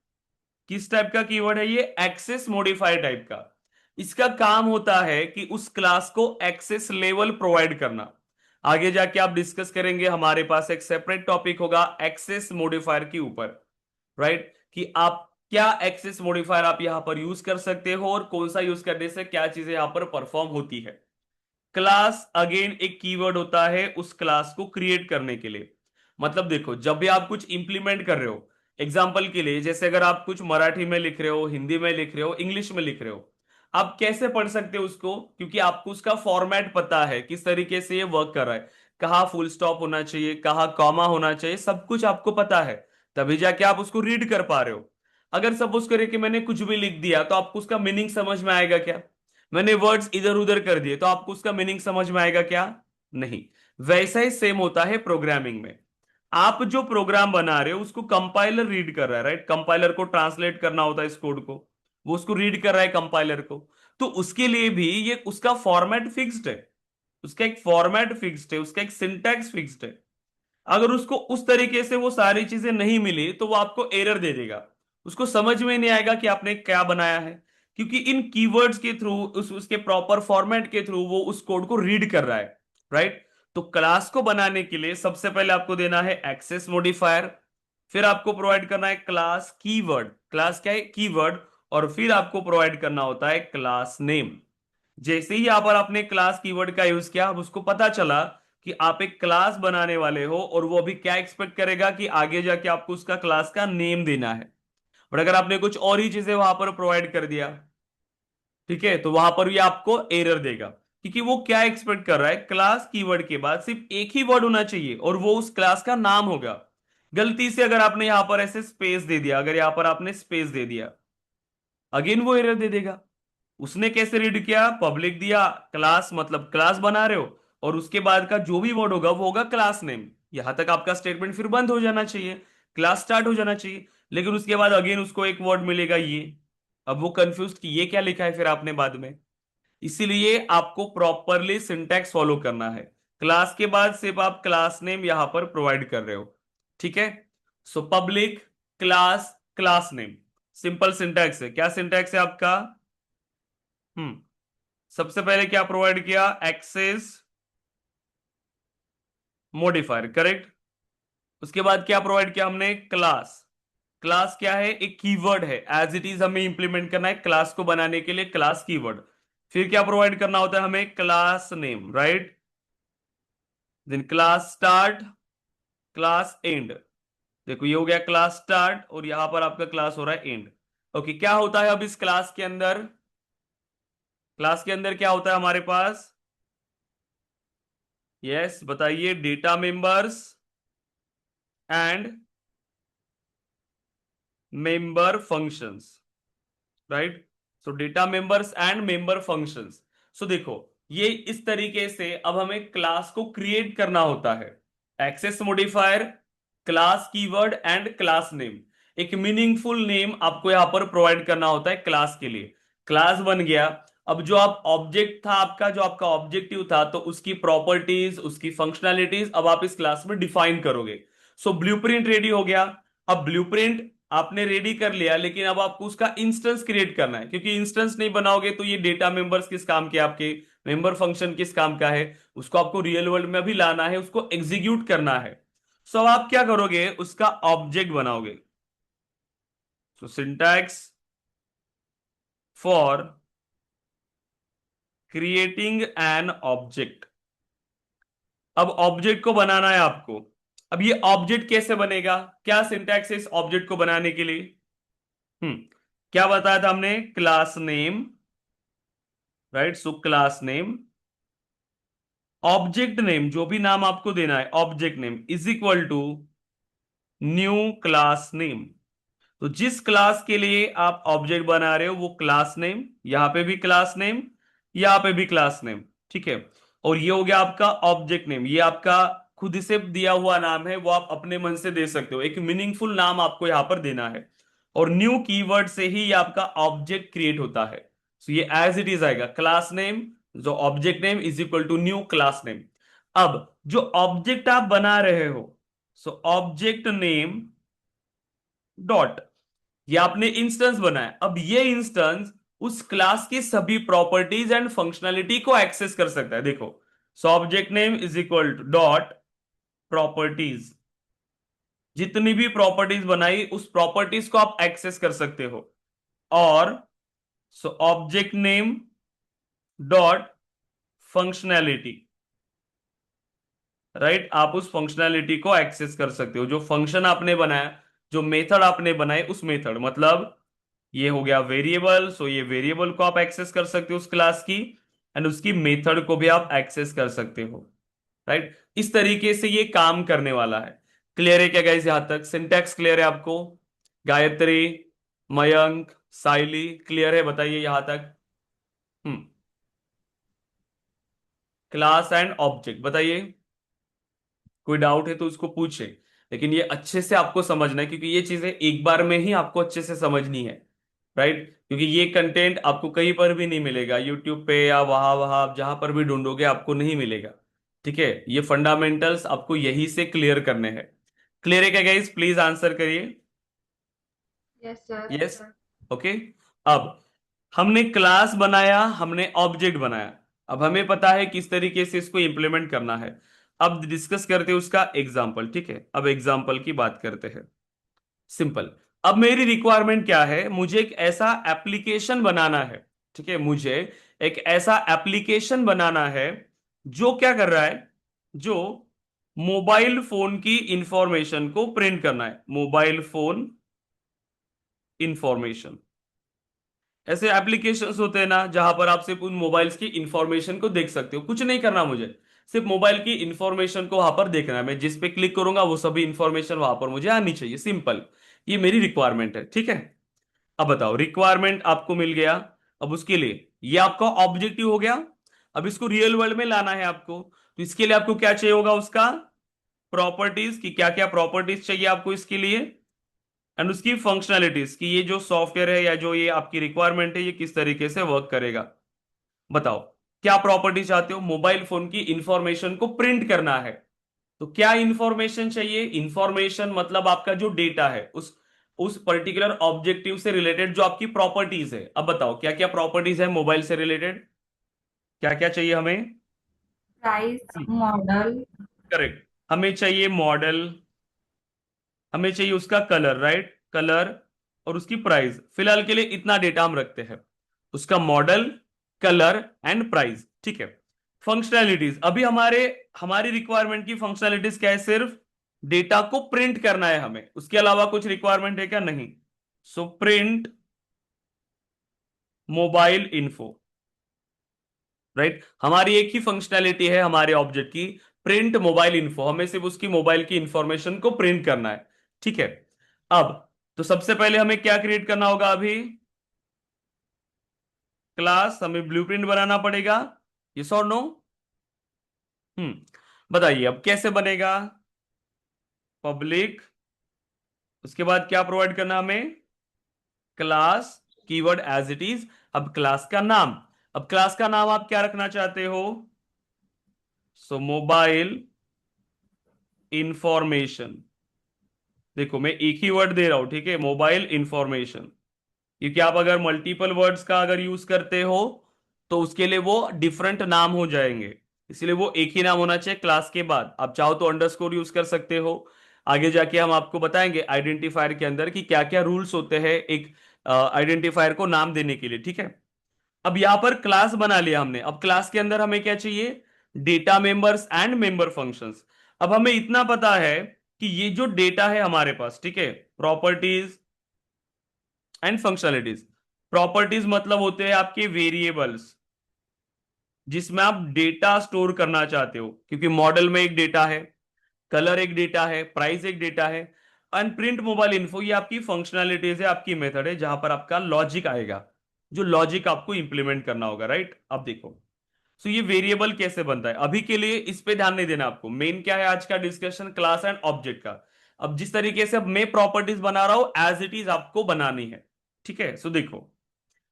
किस टाइप का कीवर्ड है ये? एक्सेस मॉडिफायर टाइप का। इसका काम होता है कि उस क्लास को एक्सेस लेवल प्रोवाइड करना। आगे जाके आप डिस्कस करेंगे, हमारे पास एक सेपरेट टॉपिक होगा एक्सेस मॉडिफायर के ऊपर। राइट, कि आप क्या एक्सेस मॉडिफायर आप यहां पर यूज कर सकते हो और कौन सा यूज करने से क्या चीजें यहां पर परफॉर्म होती है। क्लास अगेन एक कीवर्ड होता है उस क्लास को क्रिएट करने के लिए। मतलब देखो, जब भी आप कुछ इंप्लीमेंट कर रहे हो, एग्जाम्पल के लिए जैसे अगर आप कुछ मराठी में लिख रहे हो, हिंदी में लिख रहे हो, इंग्लिश में लिख रहे हो, आप कैसे पढ़ सकते हो उसको? क्योंकि आपको उसका फॉर्मेट पता है, किस तरीके से ये वर्क कर रहा है, कहाँ फुल स्टॉप होना चाहिए, कहाँ कॉमा होना चाहिए, सब कुछ आपको पता है। तभी जाके आप उसको रीड कर पा रहे हो। अगर सपोज करें कि मैंने कुछ भी लिख दिया तो आपको उसका मीनिंग समझ में आएगा क्या? मैंने वर्ड्स इधर उधर कर दिए तो आपको उसका मीनिंग समझ में आएगा क्या? नहीं। वैसा ही सेम होता है प्रोग्रामिंग में। आप जो प्रोग्राम बना रहे हो उसको कंपाइलर रीड कर रहा है। राइट, कंपाइलर को ट्रांसलेट करना होता है इस कोड को, वो उसको रीड कर रहा है कंपाइलर को। तो उसके लिए भी ये उसका फॉर्मेट फिक्स्ड है, उसका एक फॉर्मेट फिक्स्ड है, उसका एक सिंटैक्स फिक्स्ड है। अगर उसको उस तरीके से वो सारी चीजें नहीं मिली तो वो आपको एरर दे देगा, उसको समझ में नहीं आएगा कि आपने क्या बनाया है। क्योंकि इन कीवर्ड्स के थ्रू, उसके प्रॉपर फॉर्मेट के थ्रू वो उस कोड को रीड कर रहा है। राइट, तो क्लास को बनाने के लिए सबसे पहले आपको देना है एक्सेस मॉडिफायर, फिर आपको प्रोवाइड करना है क्लास कीवर्ड। क्लास क्या है? कीवर्ड। और फिर आपको प्रोवाइड करना होता है क्लास नेम। जैसे ही यहां पर आपने क्लास कीवर्ड का यूज किया, अब उसको पता चला कि आप एक क्लास बनाने वाले हो, और वो अभी क्या एक्सपेक्ट करेगा कि आगे जाके आपको उसका क्लास का नेम देना है। बट अगर आपने कुछ और ही चीजें वहां पर प्रोवाइड कर दिया, ठीक है, तो वहां पर भी आपको एरर देगा, क्योंकि वो क्या एक्सपेक्ट कर रहा है, क्लास कीवर्ड के बाद सिर्फ एक ही वर्ड होना चाहिए और वो उस क्लास का नाम होगा। गलती से अगर आपने यहां पर ऐसे स्पेस दे दिया, अगर यहां पर आपने स्पेस दे दिया, अगेन वो एरर दे देगा। उसने कैसे रीड किया, पब्लिक दिया, क्लास मतलब क्लास बना रहे हो, और उसके बाद का जो भी वर्ड होगा वो होगा क्लास नेम। यहां तक आपका स्टेटमेंट फिर बंद हो जाना चाहिए, क्लास स्टार्ट हो जाना चाहिए। लेकिन उसके बाद अगेन उसको एक वर्ड मिलेगा ये। अब वो कंफ्यूज कि ये क्या लिखा है फिर आपने बाद में। इसीलिए आपको प्रॉपरली सिंटैक्स फॉलो करना है। क्लास के बाद सिर्फ आप क्लास नेम यहां पर प्रोवाइड कर रहे हो, ठीक है। So public class class name, simple syntax है। क्या सिंटैक्स है आपका? हम्म सबसे पहले क्या प्रोवाइड किया, एक्सेस मॉडिफायर, करेक्ट। उसके बाद क्या प्रोवाइड किया हमने, क्लास। क्लास क्या है, एक कीवर्ड है, एज इट इज हमें इंप्लीमेंट करना है क्लास को बनाने के लिए, क्लास कीवर्ड। फिर क्या प्रोवाइड करना होता है हमें, class name, right. Then class start, class end. देखो ये हो गया क्लास स्टार्ट, और यहां पर आपका क्लास हो रहा है एंड। ओके, क्या होता है अब इस क्लास के अंदर, क्लास के अंदर क्या होता है हमारे पास? यस बताइए, data members and member functions, right. So data members and member functions. So देखो, ये इस तरीके से अब हमें क्लास को क्रिएट करना होता है। Access modifier, class keyword and class name. एक मीनिंगफुल नेम आपको यहां पर प्रोवाइड करना होता है क्लास के लिए। क्लास बन गया। अब जो आप ऑब्जेक्ट था आपका, जो आपका ऑब्जेक्टिव था, तो उसकी प्रॉपर्टीज, उसकी फंक्शनैलिटीज अब आप इस क्लास में डिफाइन करोगे। सो ब्लूप्रिंट रेडी हो गया। अब ब्लूप्रिंट आपने रेडी कर लिया, लेकिन अब आपको उसका इंस्टेंस क्रिएट करना है, क्योंकि इंस्टेंस नहीं बनाओगे तो ये डेटा मेंबर्स किस काम के आपके, मेंबर फंक्शन किस काम का है, उसको आपको रियल वर्ल्ड में भी लाना है, उसको एग्जीक्यूट करना है। सो अब आप क्या करोगे, उसका ऑब्जेक्ट बनाओगे। So syntax for creating an object. अब ऑब्जेक्ट को बनाना है आपको। अब ये ऑब्जेक्ट कैसे बनेगा, क्या सिंटैक्स है इस ऑब्जेक्ट को बनाने के लिए? हम्म क्या बताया था हमने, class name, right. So class name, object name, जो भी नाम आपको देना है, object name is equal to new class name. तो जिस क्लास के लिए आप ऑब्जेक्ट बना रहे हो वो क्लास नेम, यहां पे भी क्लास नेम, यहां पे भी क्लास नेम, ठीक है। और ये हो गया आपका ऑब्जेक्ट नेम, ये आपका खुद से दिया हुआ नाम है, वो आप अपने मन से दे सकते हो, एक मीनिंगफुल नाम आपको यहां पर देना है। और न्यू कीवर्ड से ही ये आपका ऑब्जेक्ट क्रिएट होता है। सो ये एज इट इज आएगा, क्लास नेम जो object name is equal to new class name. अब जो ऑब्जेक्ट आप बना रहे हो, सो ऑब्जेक्ट नेम डॉट, ये आपने इंस्टेंस बनाया। अब ये इंस्टेंस उस क्लास की सभी प्रॉपर्टीज एंड फंक्शनैलिटी को एक्सेस कर सकता है। देखो, so object name is equal to dot properties, जितनी भी प्रॉपर्टीज बनाई उस प्रॉपर्टीज को आप एक्सेस कर सकते हो। और so object name dot functionality, right, आप उस फंक्शनैलिटी को एक्सेस कर सकते हो, जो फंक्शन आपने बनाया, जो मेथड आपने बनाए उस मेथड, मतलब ये हो गया वेरिएबल, सो ये वेरिएबल को आप एक्सेस कर सकते हो उस क्लास की, एंड उसकी मेथड को भी आप एक्सेस कर सकते हो, राइट। इस तरीके से ये काम करने वाला है। क्लियर है क्या गाइस, यहां तक सिंटैक्स क्लियर है आपको? गायत्री, मयंक, साइली, क्लियर है, बताइए यहां तक। हम्म क्लास एंड ऑब्जेक्ट बताइए, कोई डाउट है तो उसको पूछे। लेकिन ये अच्छे से आपको समझना है, क्योंकि ये चीजें एक बार में ही आपको अच्छे से समझनी है, राइट। क्योंकि ये कंटेंट आपको कहीं पर भी नहीं मिलेगा, यूट्यूब पे या वहां वहां आप जहां पर भी ढूंढोगे आपको नहीं मिलेगा, ठीक है। ये फंडामेंटल्स आपको यही से क्लियर करने हैं। क्लियर है क्या गाइस, प्लीज आंसर करिए। Yes sir. Yes, okay. अब हमने क्लास बनाया, हमने ऑब्जेक्ट बनाया, अब हमें पता है किस तरीके से इसको इंप्लीमेंट करना है। अब डिस्कस करते हैं उसका एग्जाम्पल, ठीक है। अब एग्जाम्पल की बात करते हैं, सिंपल। अब मेरी रिक्वायरमेंट क्या है, मुझे एक ऐसा एप्लीकेशन बनाना है। ठीक है, मुझे एक ऐसा एप्लीकेशन बनाना है जो क्या कर रहा है, जो मोबाइल फोन की इंफॉर्मेशन को प्रिंट करना है, मोबाइल फोन इंफॉर्मेशन। ऐसे एप्लीकेशंस होते हैं ना जहां पर आप सिर्फ उन मोबाइल्स की इंफॉर्मेशन को देख सकते हो, कुछ नहीं करना मुझे, सिर्फ मोबाइल की इंफॉर्मेशन को वहां पर देखना है। मैं जिस पे क्लिक करूंगा वो सभी इंफॉर्मेशन वहां पर मुझे आनी चाहिए, सिंपल। ये मेरी रिक्वायरमेंट है, ठीक है। अब बताओ, रिक्वायरमेंट आपको मिल गया। अब उसके लिए ये आपका ऑब्जेक्टिव हो गया। अब इसको रियल वर्ल्ड में लाना है आपको, तो इसके लिए आपको क्या चाहिए होगा, उसका प्रॉपर्टीज की क्या क्या प्रॉपर्टीज चाहिए आपको इसके लिए, एंड उसकी फंक्शनैलिटीज कि ये जो सॉफ्टवेयर है या जो ये आपकी रिक्वायरमेंट है ये किस तरीके से वर्क करेगा। बताओ, क्या प्रॉपर्टी चाहते हो, मोबाइल फोन की इंफॉर्मेशन को प्रिंट करना है। तो क्या इंफॉर्मेशन चाहिए, इंफॉर्मेशन मतलब आपका जो डेटा है, उस पर्टिकुलर ऑब्जेक्टिव से रिलेटेड जो आपकी प्रॉपर्टीज है। अब बताओ क्या क्या प्रॉपर्टीज है मोबाइल से रिलेटेड, क्या क्या चाहिए हमें। Price, model. करेक्ट, हमें चाहिए मॉडल, हमें चाहिए उसका कलर, राइट, कलर, और उसकी प्राइस। फिलहाल के लिए इतना डेटा हम रखते हैं, उसका मॉडल, कलर एंड प्राइस, ठीक है। फंक्शनैलिटीज, अभी हमारी रिक्वायरमेंट की फंक्शनैलिटीज क्या है, सिर्फ डेटा को प्रिंट करना है हमें, उसके अलावा कुछ रिक्वायरमेंट है क्या, नहीं। So print mobile info, right, हमारी एक ही फंक्शनैलिटी है हमारे ऑब्जेक्ट की, प्रिंट मोबाइल इन्फो, हमें सिर्फ उसकी मोबाइल की इंफॉर्मेशन को प्रिंट करना है, ठीक है। अब तो सबसे पहले हमें क्या क्रिएट करना होगा, अभी क्लास, हमें ब्लूप्रिंट बनाना पड़ेगा, यस और नो। बताइए अब कैसे बनेगा। पब्लिक, उसके बाद क्या प्रोवाइड करना हमें, class, keyword as it is. अब क्लास का नाम, अब क्लास का नाम आप क्या रखना चाहते हो, सो मोबाइल इंफॉर्मेशन। देखो मैं एक ही वर्ड दे रहा हूं, ठीक है, मोबाइल इंफॉर्मेशन, क्योंकि आप अगर मल्टीपल वर्ड्स का अगर यूज करते हो तो उसके लिए वो डिफरेंट नाम हो जाएंगे, इसलिए वो एक ही नाम होना चाहिए क्लास के बाद। आप चाहो तो अंडरस्कोर यूज कर सकते हो, आगे जाके हम आपको बताएंगे आइडेंटिफायर के अंदर कि क्या क्या रूल्स होते हैं एक आइडेंटिफायर को नाम देने के लिए, ठीक है। अब यहां पर क्लास बना लिया हमने, अब क्लास के अंदर हमें क्या चाहिए, data members and member functions. अब हमें इतना पता है कि ये जो डेटा है हमारे पास, ठीक है, प्रॉपर्टीज एंड फंक्शनलिटीज। प्रॉपर्टीज मतलब होते हैं आपके वेरिएबल्स जिसमें आप डेटा स्टोर करना चाहते हो, क्योंकि मॉडल में एक डेटा है, कलर एक डेटा है, प्राइस एक डेटा है। अनप्रिंट मोबाइल इन्फो ये आपकी फंक्शनैलिटीज है, आपकी मेथड है जहां पर आपका लॉजिक आएगा, जो लॉजिक आपको इंप्लीमेंट करना होगा, राइट। अब देखो, सो ये वेरिएबल कैसे बनता है, अभी के लिए इस पे ध्यान नहीं देना आपको, मेन क्या है आज का डिस्कशन, क्लास एंड ऑब्जेक्ट का। अब जिस तरीके से अब मैं प्रॉपर्टीज बना रहा हूं एज इट इज आपको बनानी है, ठीक है। सो देखो,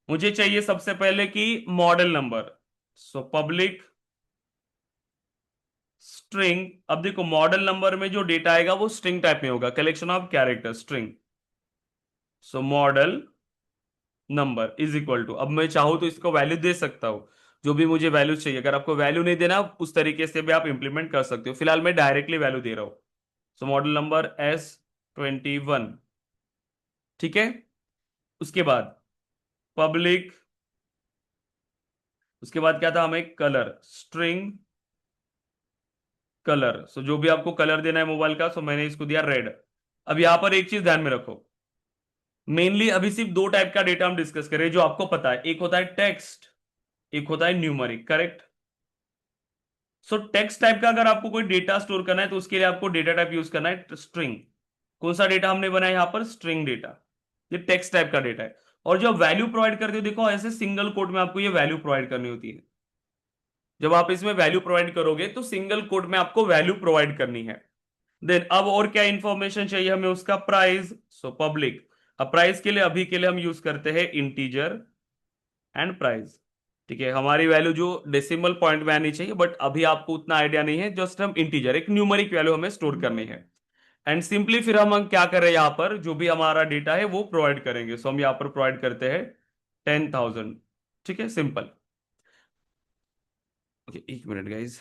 मुझे चाहिए सबसे पहले कि model number, so public string. अब देखो मॉडल नंबर में जो डेटा आएगा वो स्ट्रिंग टाइप में होगा, collection of character string. So model number is equal to, अब मैं चाहूं तो इसको वैल्यू दे सकता हूं, जो भी मुझे वैल्यू चाहिए। अगर आपको वैल्यू नहीं देना उस तरीके से भी आप इंप्लीमेंट कर सकते हो, फिलहाल मैं डायरेक्टली वैल्यू दे रहा हूं। सो मॉडल नंबर S21, ठीक है। उसके बाद पब्लिक, उसके बाद क्या था, हमें कलर, स्ट्रिंग कलर। सो जो भी आपको कलर देना है मोबाइल का, सो मैंने इसको दिया रेड। अब यहां पर एक चीज ध्यान में रखो, मेनली अभी सिर्फ दो टाइप का डेटा हम डिस्कस करें जो आपको पता है, एक होता है टेक्स्ट, एक होता है न्यूमरिक, करेक्ट। सो टेक्स्ट टाइप का अगर आपको कोई डेटा स्टोर करना है तो उसके लिए आपको डेटा टाइप यूज करना है स्ट्रिंग। कौन सा डेटा हमने बनाया यहां पर, स्ट्रिंग डेटा, ये टेक्स्ट टाइप का डेटा है। और जब वैल्यू प्रोवाइड करते हो, देखो ऐसे सिंगल कोड में आपको ये वैल्यू प्रोवाइड करनी होती है। जब आप इसमें वैल्यू प्रोवाइड करोगे तो सिंगल कोड में आपको वैल्यू प्रोवाइड करनी है। देन अब और क्या इंफॉर्मेशन चाहिए हमें, उसका प्राइस, सो पब्लिक। अब प्राइस के लिए अभी के लिए हम यूज करते हैं इंटीजर एंड प्राइस, ठीक है। हमारी वैल्यू जो डेसिमल पॉइंट में आनी चाहिए, बट अभी आपको उतना आइडिया नहीं है, जस्ट हम इंटीजर एक न्यूमरिक वैल्यू हमें स्टोर करनी है। एंड सिंपली फिर हम क्या कर रहे हैं, यहाँ पर जो भी हमारा डेटा है वो प्रोवाइड करेंगे। सो हम यहाँ पर प्रोवाइड करते हैं 10,000, ठीक है, सिंपल। ओके, एक मिनट गाइज।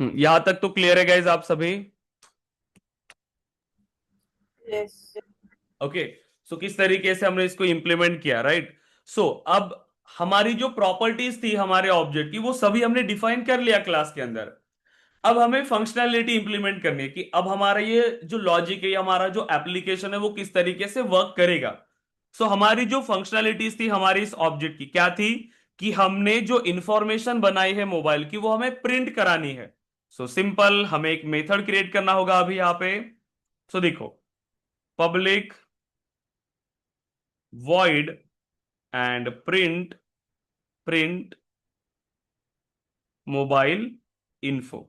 यहां तक तो क्लियर है गाइज आप सभी? यस। ओके। सो किस तरीके से हमने इसको इंप्लीमेंट किया, राइट? सो अब हमारी जो प्रॉपर्टीज थी हमारे ऑब्जेक्ट की, वो सभी हमने डिफाइन कर लिया क्लास के अंदर। अब हमें फंक्शनैलिटी इंप्लीमेंट करनी है कि अब हमारा ये जो लॉजिक है, हमारा जो एप्लीकेशन है, वो किस तरीके से वर्क करेगा। सो हमारी जो फंक्शनैलिटीज थी हमारी इस ऑब्जेक्ट की क्या थी, कि हमने जो इंफॉर्मेशन बनाई है मोबाइल की, वो हमें प्रिंट करानी है। सो सिंपल, हमें एक मेथड क्रिएट करना होगा अभी यहां पे। सो देखो, public void and print mobile info.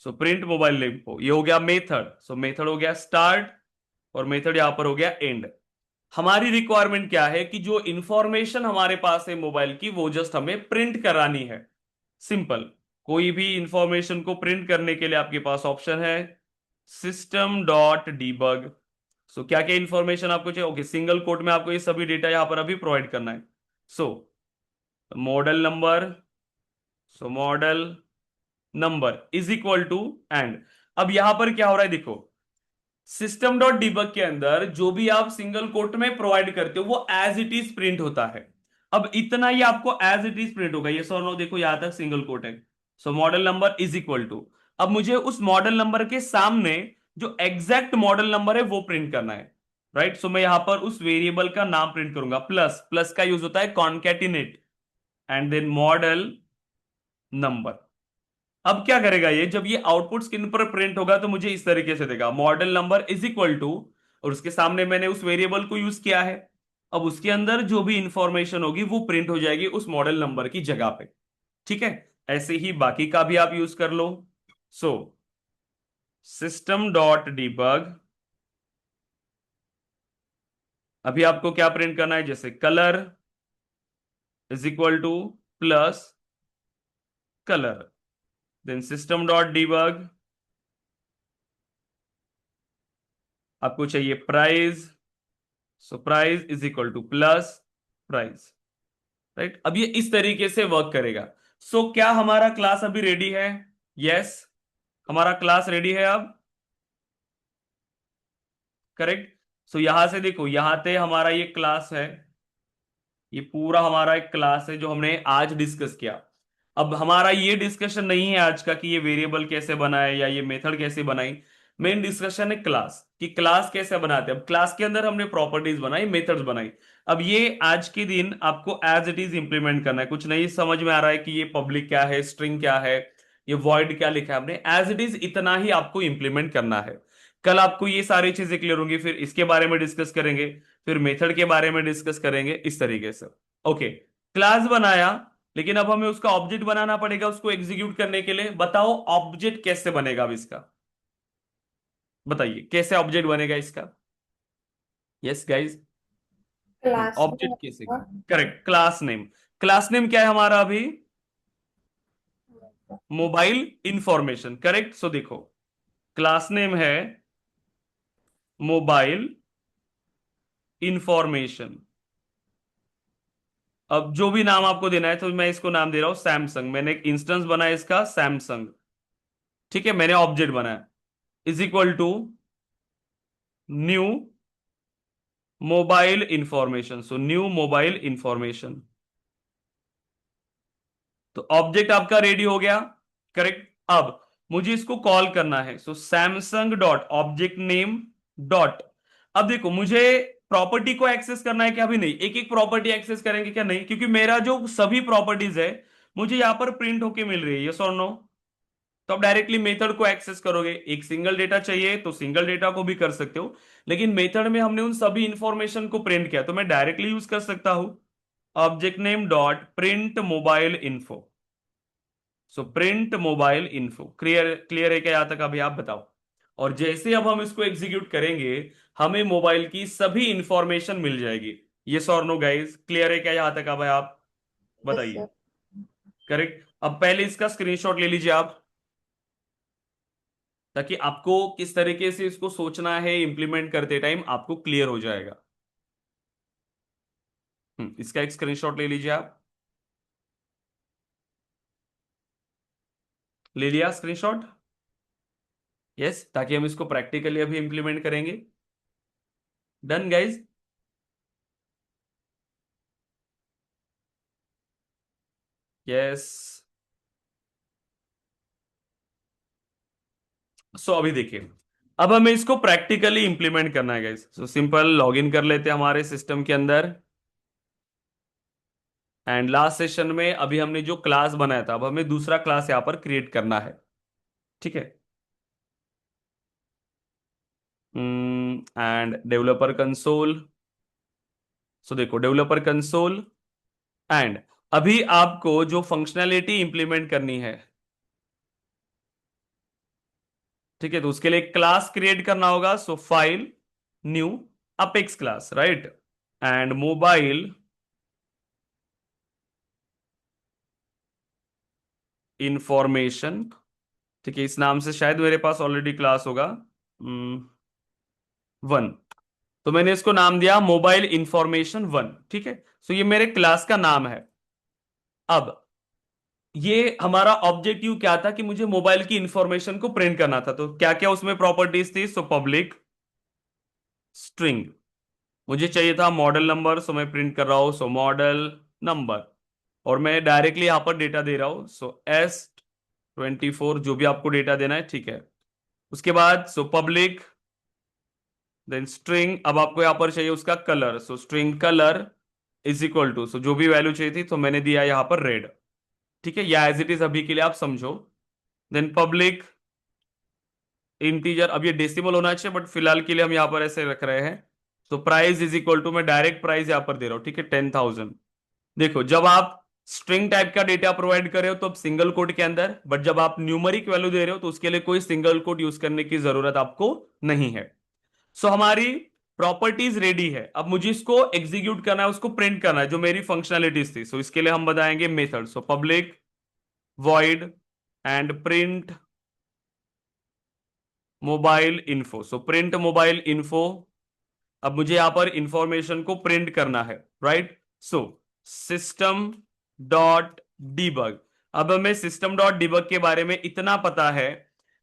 So print mobile info, ये हो गया मेथड। सो मेथड हो गया स्टार्ट, और मेथड यहां पर हो गया एंड। हमारी रिक्वायरमेंट क्या है कि जो इंफॉर्मेशन हमारे पास है मोबाइल की, वो जस्ट हमें प्रिंट करानी है। सिंपल। कोई भी इंफॉर्मेशन को प्रिंट करने के लिए आपके पास ऑप्शन है सिस्टम डॉट डीबग। सो क्या क्या इंफॉर्मेशन आपको चाहिए? ओके, सिंगल कोट में आपको ये सभी डेटा यहां पर अभी प्रोवाइड करना है। So model number, so model number is equal to and. अब यहां पर क्या हो रहा है देखो, सिस्टम डॉट डिबग के अंदर जो भी आप सिंगल कोट में प्रोवाइड करते हो वो एज इट इज प्रिंट होता है। अब इतना ही आपको एज इट इज प्रिंट होगा, ये सो नो, देखो यहां तक सिंगल कोट है। So model number is equal to, अब मुझे उस मॉडल नंबर के सामने जो एग्जैक्ट मॉडल नंबर है वो प्रिंट करना है, राइट? सो मैं यहां पर उस वेरिएबल का नाम प्रिंट करूंगा। प्लस, प्लस का यूज होता है concatenate, and then model number. अब क्या करेगा ये, जब ये आउटपुट स्क्रीन पर प्रिंट होगा तो मुझे इस तरीके से देगा, model number is equal to, और उसके सामने मैंने उस वेरिएबल को यूज किया है। अब उसके अंदर जो भी इंफॉर्मेशन होगी वो प्रिंट हो जाएगी उस मॉडल नंबर की जगह पे। ठीक है? ऐसे ही बाकी का भी आप यूज कर लो। सो सिस्टम डॉट डिबग, अभी आपको क्या प्रिंट करना है, जैसे colour is equal to plus colour, then system dot debug, आपको चाहिए price, so price is equal to plus price, right? अब ये इस तरीके से वर्क करेगा। सो क्या हमारा क्लास अभी रेडी है? यस, हमारा क्लास रेडी है अब। करेक्ट। सो यहां से देखो, यहां पे हमारा ये क्लास है, ये पूरा हमारा एक क्लास है जो हमने आज डिस्कस किया। अब हमारा ये डिस्कशन नहीं है आज का कि ये वेरिएबल कैसे बनाए या ये मेथड कैसे बनाई। मेन डिस्कशन है क्लास, कि क्लास कैसे बनाते हैं। अब क्लास के अंदर हमने प्रॉपर्टीज बनाई, मेथड्स बनाई। अब ये आज के दिन आपको एज इट इज इंप्लीमेंट करना है। कुछ नहीं समझ में आ रहा है कि ये पब्लिक क्या है, स्ट्रिंग क्या है, ये वॉइड क्या लिखा है हमने, एज इट इज इतना ही आपको इंप्लीमेंट करना है। कल आपको ये सारी चीजें क्लियर होंगी, फिर इसके बारे में डिस्कस करेंगे, फिर मेथड के बारे में डिस्कस करेंगे, इस तरीके से। ओके, क्लास बनाया, लेकिन अब हमें उसका ऑब्जेक्ट बनाना पड़ेगा उसको एग्जीक्यूट करने के लिए। बताओ ऑब्जेक्ट कैसे बनेगा अब इसका, बताइए कैसे ऑब्जेक्ट बनेगा इसका। यस गाइस, क्लास में ऑब्जेक्ट कैसे? होगा। Correct, class name. Class name क्या है हमारा अभी? Mobile information. करेक्ट। सो देखो, क्लास नेम है मोबाइल इंफॉर्मेशन। अब जो भी नाम आपको देना है, तो मैं इसको नाम दे रहा हूं सैमसंग। मैंने एक इंस्टेंस बनाया इसका सैमसंग। ठीक है, मैंने ऑब्जेक्ट बनाया, is equal to new mobile information. So new mobile information, तो ऑब्जेक्ट आपका रेडी हो गया। करेक्ट। अब मुझे इसको कॉल करना है, so Samsung dot object name dot. अब देखो, मुझे प्रॉपर्टी को एक्सेस करना है क्या? अभी नहीं, एक एक प्रॉपर्टी एक्सेस करेंगे क्या? नहीं, क्योंकि मेरा जो सभी प्रॉपर्टीज है मुझे यहां पर प्रिंट होके मिल रही है, यस और नो? तो आप डायरेक्टली मेथड को एक्सेस करोगे। एक सिंगल डेटा चाहिए तो सिंगल डेटा को भी कर सकते हो, लेकिन मेथड में हमने उन सभी इंफॉर्मेशन को प्रिंट किया, तो मैं डायरेक्टली यूज कर सकता हूं object name dot print mobile info. So print mobile info. Clear, clear है क्या यहां तक? अभी आप बताओ। और जैसे अब हम इसको एग्जीक्यूट करेंगे, हमें मोबाइल की सभी इंफॉर्मेशन मिल जाएगी। यस और नो गाइस, क्लियर है क्या यहां तक? अब आप यस सर। बताइए। करेक्ट। अब पहले इसका स्क्रीनशॉट ले लीजिए आप, ताकि आपको किस तरीके से इसको सोचना है इंप्लीमेंट करते टाइम आपको क्लियर हो जाएगा। इसका एक स्क्रीनशॉट ले लीजिए आप। ले लिया स्क्रीनशॉट? यस, ताकि हम इसको प्रैक्टिकली अभी इंप्लीमेंट करेंगे। Done guys? यस। सो अभी देखिए, अब हमें इसको प्रैक्टिकली इंप्लीमेंट करना है गाइज। सो सिंपल लॉगिन कर लेते हैं हमारे सिस्टम के अंदर। एंड लास्ट सेशन में अभी हमने जो क्लास बनाया था, अब हमें दूसरा क्लास यहां पर क्रिएट करना है। ठीक है। End developer console. सो देखो, डेवलपर कंसोल। एंड अभी आपको जो फंक्शनैलिटी इंप्लीमेंट करनी है, ठीक है, तो उसके लिए क्लास क्रिएट करना होगा। So file, new, Apex class, right. And mobile information. ठीक है, इस नाम से शायद मेरे पास ऑलरेडी क्लास होगा। 1। तो मैंने इसको नाम दिया मोबाइल इंफॉर्मेशन 1। ठीक है, सो ये मेरे क्लास का नाम है। अब ये हमारा ऑब्जेक्टिव क्या था कि मुझे मोबाइल की इंफॉर्मेशन को प्रिंट करना था। तो क्या क्या उसमें प्रॉपर्टीज थी? सो पब्लिक स्ट्रिंग, मुझे चाहिए था मॉडल नंबर, सो मैं प्रिंट कर रहा हूं सो मॉडल नंबर। और मैं डायरेक्टली यहां पर डेटा दे रहा हूं, सो S24, जो भी आपको डेटा देना है। ठीक है, उसके बाद सो पब्लिक, देन स्ट्रिंग। अब आपको यहां पर चाहिए उसका colour, so string colour is equal to, so जो भी वैल्यू चाहिए थी तो मैंने दिया यहां पर रेड। ठीक है, या एज इट इज अभी के लिए आप समझो। देन पब्लिक इंटीजर, अब ये डेसिमल होना चाहिए बट फिलहाल के लिए हम यहां पर ऐसे रख रहे हैं। तो प्राइस इज इक्वल टू, मैं डायरेक्ट प्राइस यहां पर दे रहा हूं, ठीक है, 10,000। देखो, जब आप स्ट्रिंग टाइप का डेटा प्रोवाइड कर रहे हो तो अब सिंगल कोट के अंदर, बट जब आप न्यूमरिक वैल्यू दे रहे हो तो उसके लिए कोई सिंगल कोट यूज करने की जरूरत आपको नहीं है। सो हमारी प्रॉपर्टीज रेडी है। अब मुझे इसको एग्जीक्यूट करना है, उसको प्रिंट करना है, जो मेरी फंक्शनैलिटीज थी। सो इसके लिए हम बताएंगे method. So public void and print mobile info. So print mobile info. अब मुझे यहां पर इंफॉर्मेशन को प्रिंट करना है, राइट। सो सिस्टम डॉट डीबग। अब हमें सिस्टम डॉट डीबग के बारे में इतना पता है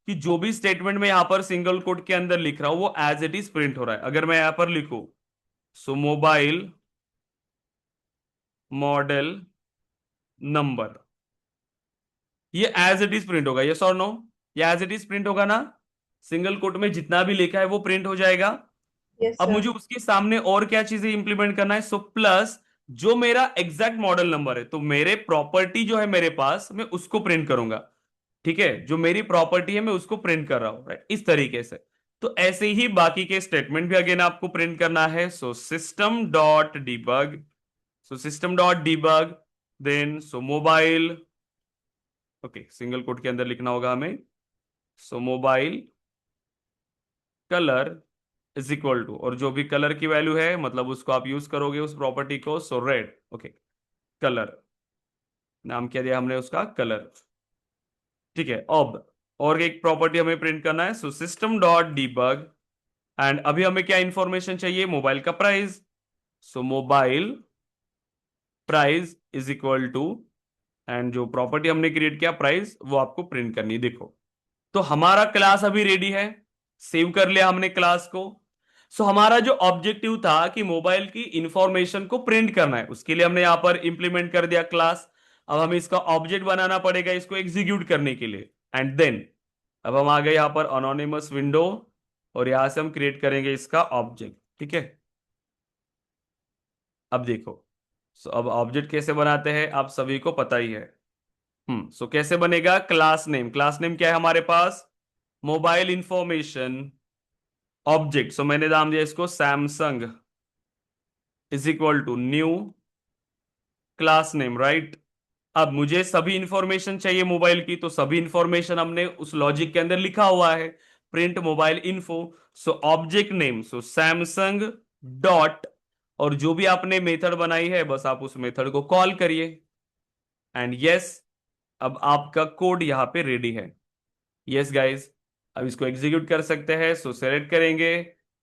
कि जो भी स्टेटमेंट में यहां पर सिंगल कोट के अंदर लिख रहा हूं वो एज इट इज प्रिंट हो रहा है। अगर मैं यहां पर लिखूं सो मोबाइल मॉडल नंबर, ये एज इट इज प्रिंट होगा, यस और नो? ये एज इट इज प्रिंट होगा ना? सिंगल कोट में जितना भी लिखा है वो प्रिंट हो जाएगा। Yes, अब sir. मुझे उसके सामने और क्या चीजें इंप्लीमेंट करना है? सो प्लस जो मेरा एग्जैक्ट मॉडल नंबर है, तो मेरे प्रॉपर्टी जो है मेरे पास, मैं उसको प्रिंट करूंगा। ठीक है, जो मेरी प्रॉपर्टी है मैं उसको प्रिंट कर रहा हूं, राइट, इस तरीके से। तो ऐसे ही बाकी के स्टेटमेंट भी अगेन आपको प्रिंट करना है। So system dot debug, so system dot debug, then so mobile, okay, single quote के अंदर लिखना होगा हमें। So mobile colour is equal to, और जो भी कलर की वैल्यू है मतलब उसको आप यूज करोगे उस प्रॉपर्टी को, सो रेड। ओके, कलर, नाम क्या दिया हमने उसका? कलर। ठीक है, अब और एक प्रॉपर्टी हमें प्रिंट करना है। So system dot debug. And अभी हमें क्या इंफॉर्मेशन चाहिए? मोबाइल का price. So mobile price is equal to, and जो प्रॉपर्टी हमने क्रिएट किया प्राइस, वो आपको प्रिंट करनी है। देखो, तो हमारा क्लास अभी रेडी है। सेव कर लिया हमने क्लास को। सो हमारा जो ऑब्जेक्टिव था कि मोबाइल की इंफॉर्मेशन को प्रिंट करना है, उसके लिए हमने यहां पर इंप्लीमेंट कर दिया क्लास। अब हमें इसका ऑब्जेक्ट बनाना पड़ेगा इसको एग्जीक्यूट करने के लिए। एंड देन अब हम आ गए यहां पर अनोनिमस विंडो, और यहां से हम क्रिएट करेंगे इसका ऑब्जेक्ट। ठीक है, अब देखो, सो अब ऑब्जेक्ट कैसे बनाते हैं आप सभी को पता ही है। सो कैसे बनेगा? क्लास नेम, क्लास नेम क्या है हमारे पास? Mobile information object. सो मैंने नाम दिया इसको Samsung is equal to new class name, right. अब मुझे सभी इंफॉर्मेशन चाहिए मोबाइल की, तो सभी इंफॉर्मेशन हमने उस लॉजिक के अंदर लिखा हुआ है, print mobile info. So object name, सो सैमसंग डॉट, और जो भी आपने मेथड बनाई है बस आप उस मेथड को कॉल करिए। एंड यस, अब आपका कोड यहां पे रेडी है। यस गाइस, अब इसको एग्जीक्यूट कर सकते हैं। सो सेलेक्ट करेंगे,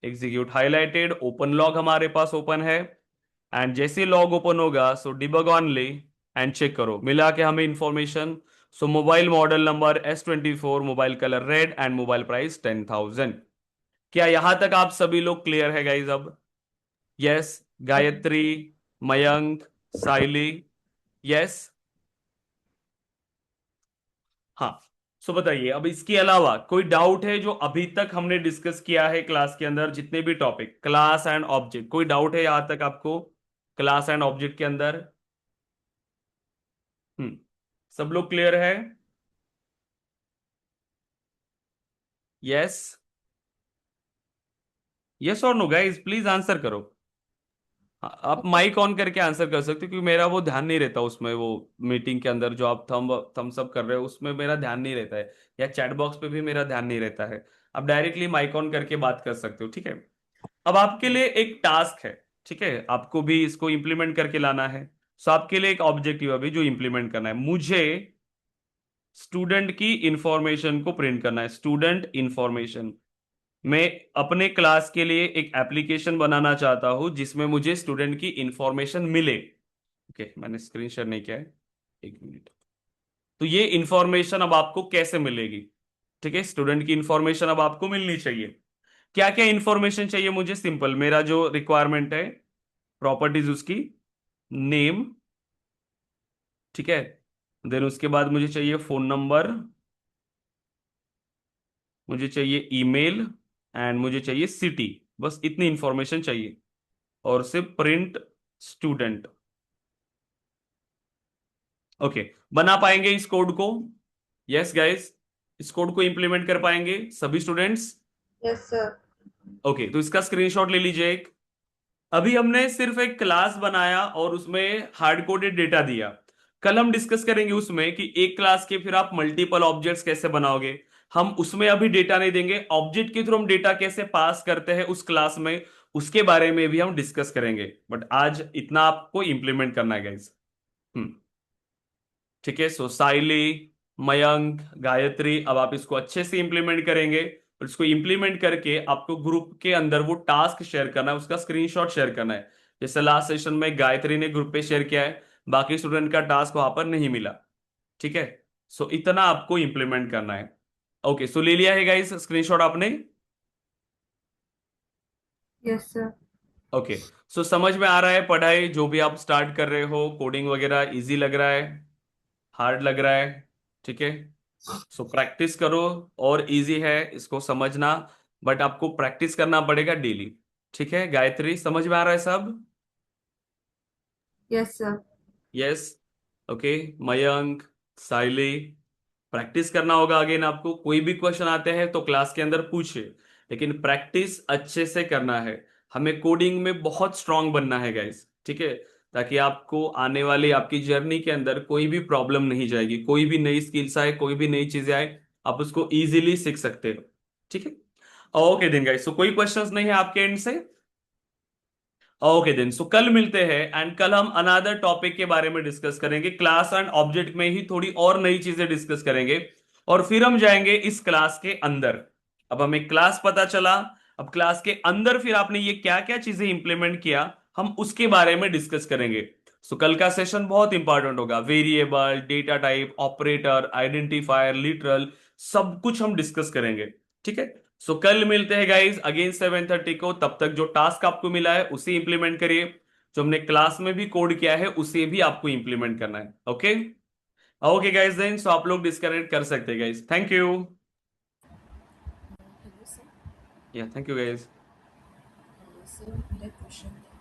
एग्जीक्यूट हाईलाइटेड, ओपन लॉग हमारे पास ओपन है। एंड जैसे लॉग ओपन होगा सो डिबग ऑनली, एंड चेक करो मिला के हमें information. So mobile model number S24, mobile colour red and mobile price 10,000। क्या यहां तक आप सभी लोग क्लियर है गाइज अब? यस। गायत्री, मयंक, साइली, यस। हाँ। सो बताइए, अब इसके अलावा कोई डाउट है जो अभी तक हमने डिस्कस किया है क्लास के अंदर, जितने भी टॉपिक क्लास एंड ऑब्जेक्ट, कोई डाउट है यहां तक आपको क्लास एंड ऑब्जेक्ट के अंदर? हम्म। सब लोग क्लियर है? यस। यस और नो गाइस, प्लीज आंसर करो। हाँ, आप माइक ऑन करके आंसर कर सकते हो, क्योंकि मेरा वो ध्यान नहीं रहता उसमें, वो मीटिंग के अंदर जो आप थम्स अप कर रहे हो उसमें मेरा ध्यान नहीं रहता है, या चैट बॉक्स पे भी मेरा ध्यान नहीं रहता है। आप डायरेक्टली माइक ऑन करके बात कर सकते हो, ठीक है? अब आपके लिए एक टास्क है, ठीक है? आपको भी इसको इंप्लीमेंट करके लाना है। सो आपके लिए एक ऑब्जेक्टिव अभी जो इंप्लीमेंट करना है, मुझे स्टूडेंट की इंफॉर्मेशन को प्रिंट करना है, स्टूडेंट इंफॉर्मेशन। मैं अपने क्लास के लिए एक एप्लीकेशन बनाना चाहता हूं जिसमें मुझे स्टूडेंट की इंफॉर्मेशन मिले। ओके, मैंने स्क्रीन शेयर नहीं किया है, एक मिनट। तो ये इंफॉर्मेशन अब आपको कैसे मिलेगी? ठीक है, स्टूडेंट की इंफॉर्मेशन अब आपको मिलनी चाहिए। क्या क्या इंफॉर्मेशन चाहिए मुझे? सिंपल, मेरा जो रिक्वायरमेंट है, प्रॉपर्टीज उसकी, नेम, ठीक है। देन उसके बाद मुझे चाहिए फोन नंबर, मुझे चाहिए ईमेल, एंड मुझे चाहिए सिटी। बस इतनी इंफॉर्मेशन चाहिए, और सिर्फ प्रिंट स्टूडेंट। ओके, बना पाएंगे इस कोड को? यस गाइस, इस कोड को इंप्लीमेंट कर पाएंगे सभी स्टूडेंट्स? Yes, sir. ओके, तो इसका स्क्रीनशॉट ले लीजिए एक। अभी हमने सिर्फ एक क्लास बनाया और उसमें हार्ड कोडेड डेटा दिया। कल हम डिस्कस करेंगे उसमें कि एक क्लास के फिर आप मल्टीपल ऑब्जेक्ट्स कैसे बनाओगे। हम उसमें अभी डेटा नहीं देंगे, ऑब्जेक्ट के थ्रू हम डेटा कैसे पास करते हैं उस क्लास में, उसके बारे में भी हम डिस्कस करेंगे। बट आज इतना आपको इंप्लीमेंट करना है गाइस। हम्म। ठीक है, सो साइली, मयंक, गायत्री, अब आप इसको अच्छे से इंप्लीमेंट करेंगे, और इसको इंप्लीमेंट करके आपको ग्रुप के अंदर वो टास्क शेयर करना है, उसका स्क्रीनशॉट शेयर करना है। जैसे लास्ट सेशन में गायत्री ने ग्रुप पे शेयर किया है, बाकी स्टूडेंट का टास्क वहां पर नहीं मिला। ठीक है, सो इतना आपको इंप्लीमेंट करना है। ओके, सो ले लिया है गाइस स्क्रीनशॉट आपने? Yes, sir. ओके, सो समझ में आ रहा है पढ़ाई जो भी आप स्टार्ट कर रहे हो, कोडिंग वगैरह इजी लग रहा है, हार्ड लग रहा है? ठीक है, सो प्रैक्टिस करो, और इजी है इसको समझना, बट आपको प्रैक्टिस करना पड़ेगा डेली। ठीक है गायत्री, समझ में आ रहा है सब? Yes, sir. Yes. Okay, Mayank, Saili, practice करना होगा। अगेन, आपको कोई भी क्वेश्चन आते हैं तो क्लास के अंदर पूछिए, लेकिन प्रैक्टिस अच्छे से करना है। हमें कोडिंग में बहुत स्ट्रांग बनना है गाइस, ठीक है? ताकि आपको आने वाली आपकी जर्नी के अंदर कोई भी प्रॉब्लम नहीं जाएगी, कोई भी नई स्किल्स आए, कोई भी नई चीजें आए, आप उसको इजीली सीख सकते हो। ठीक है, ओके दिन गाइस, सो कोई क्वेश्चंस नहीं है आपके एंड से? ओके देन, सो कल मिलते हैं, एंड कल हम अनदर टॉपिक के बारे में डिस्कस करेंगे, क्लास एंड ऑब्जेक्ट में ही थोड़ी और नई चीजें डिस्कस करेंगे, और फिर हम जाएंगे इस क्लास के अंदर। अब हमें क्लास पता चला, अब क्लास के अंदर फिर आपने ये क्या क्या चीजें इंप्लीमेंट किया, हम उसके बारे में डिस्कस करेंगे। सो कल का सेशन बहुत इंपॉर्टेंट होगा, variable, data type, operator, identifier, literal, सब कुछ हम डिस्कस करेंगे। ठीक है, सो कल मिलते हैं गाइज अगेन 7:30 को। तब तक जो टास्क आपको मिला है उसे इंप्लीमेंट करिए, जो हमने क्लास में भी कोड किया है उसे भी आपको इंप्लीमेंट करना है। Okay, okay guys, then so आप लोग डिस्कनेक्ट कर सकते हैं guys. Thank you. Hello sir. Yeah thank you guys. Sir मेरा क्वेश्चन था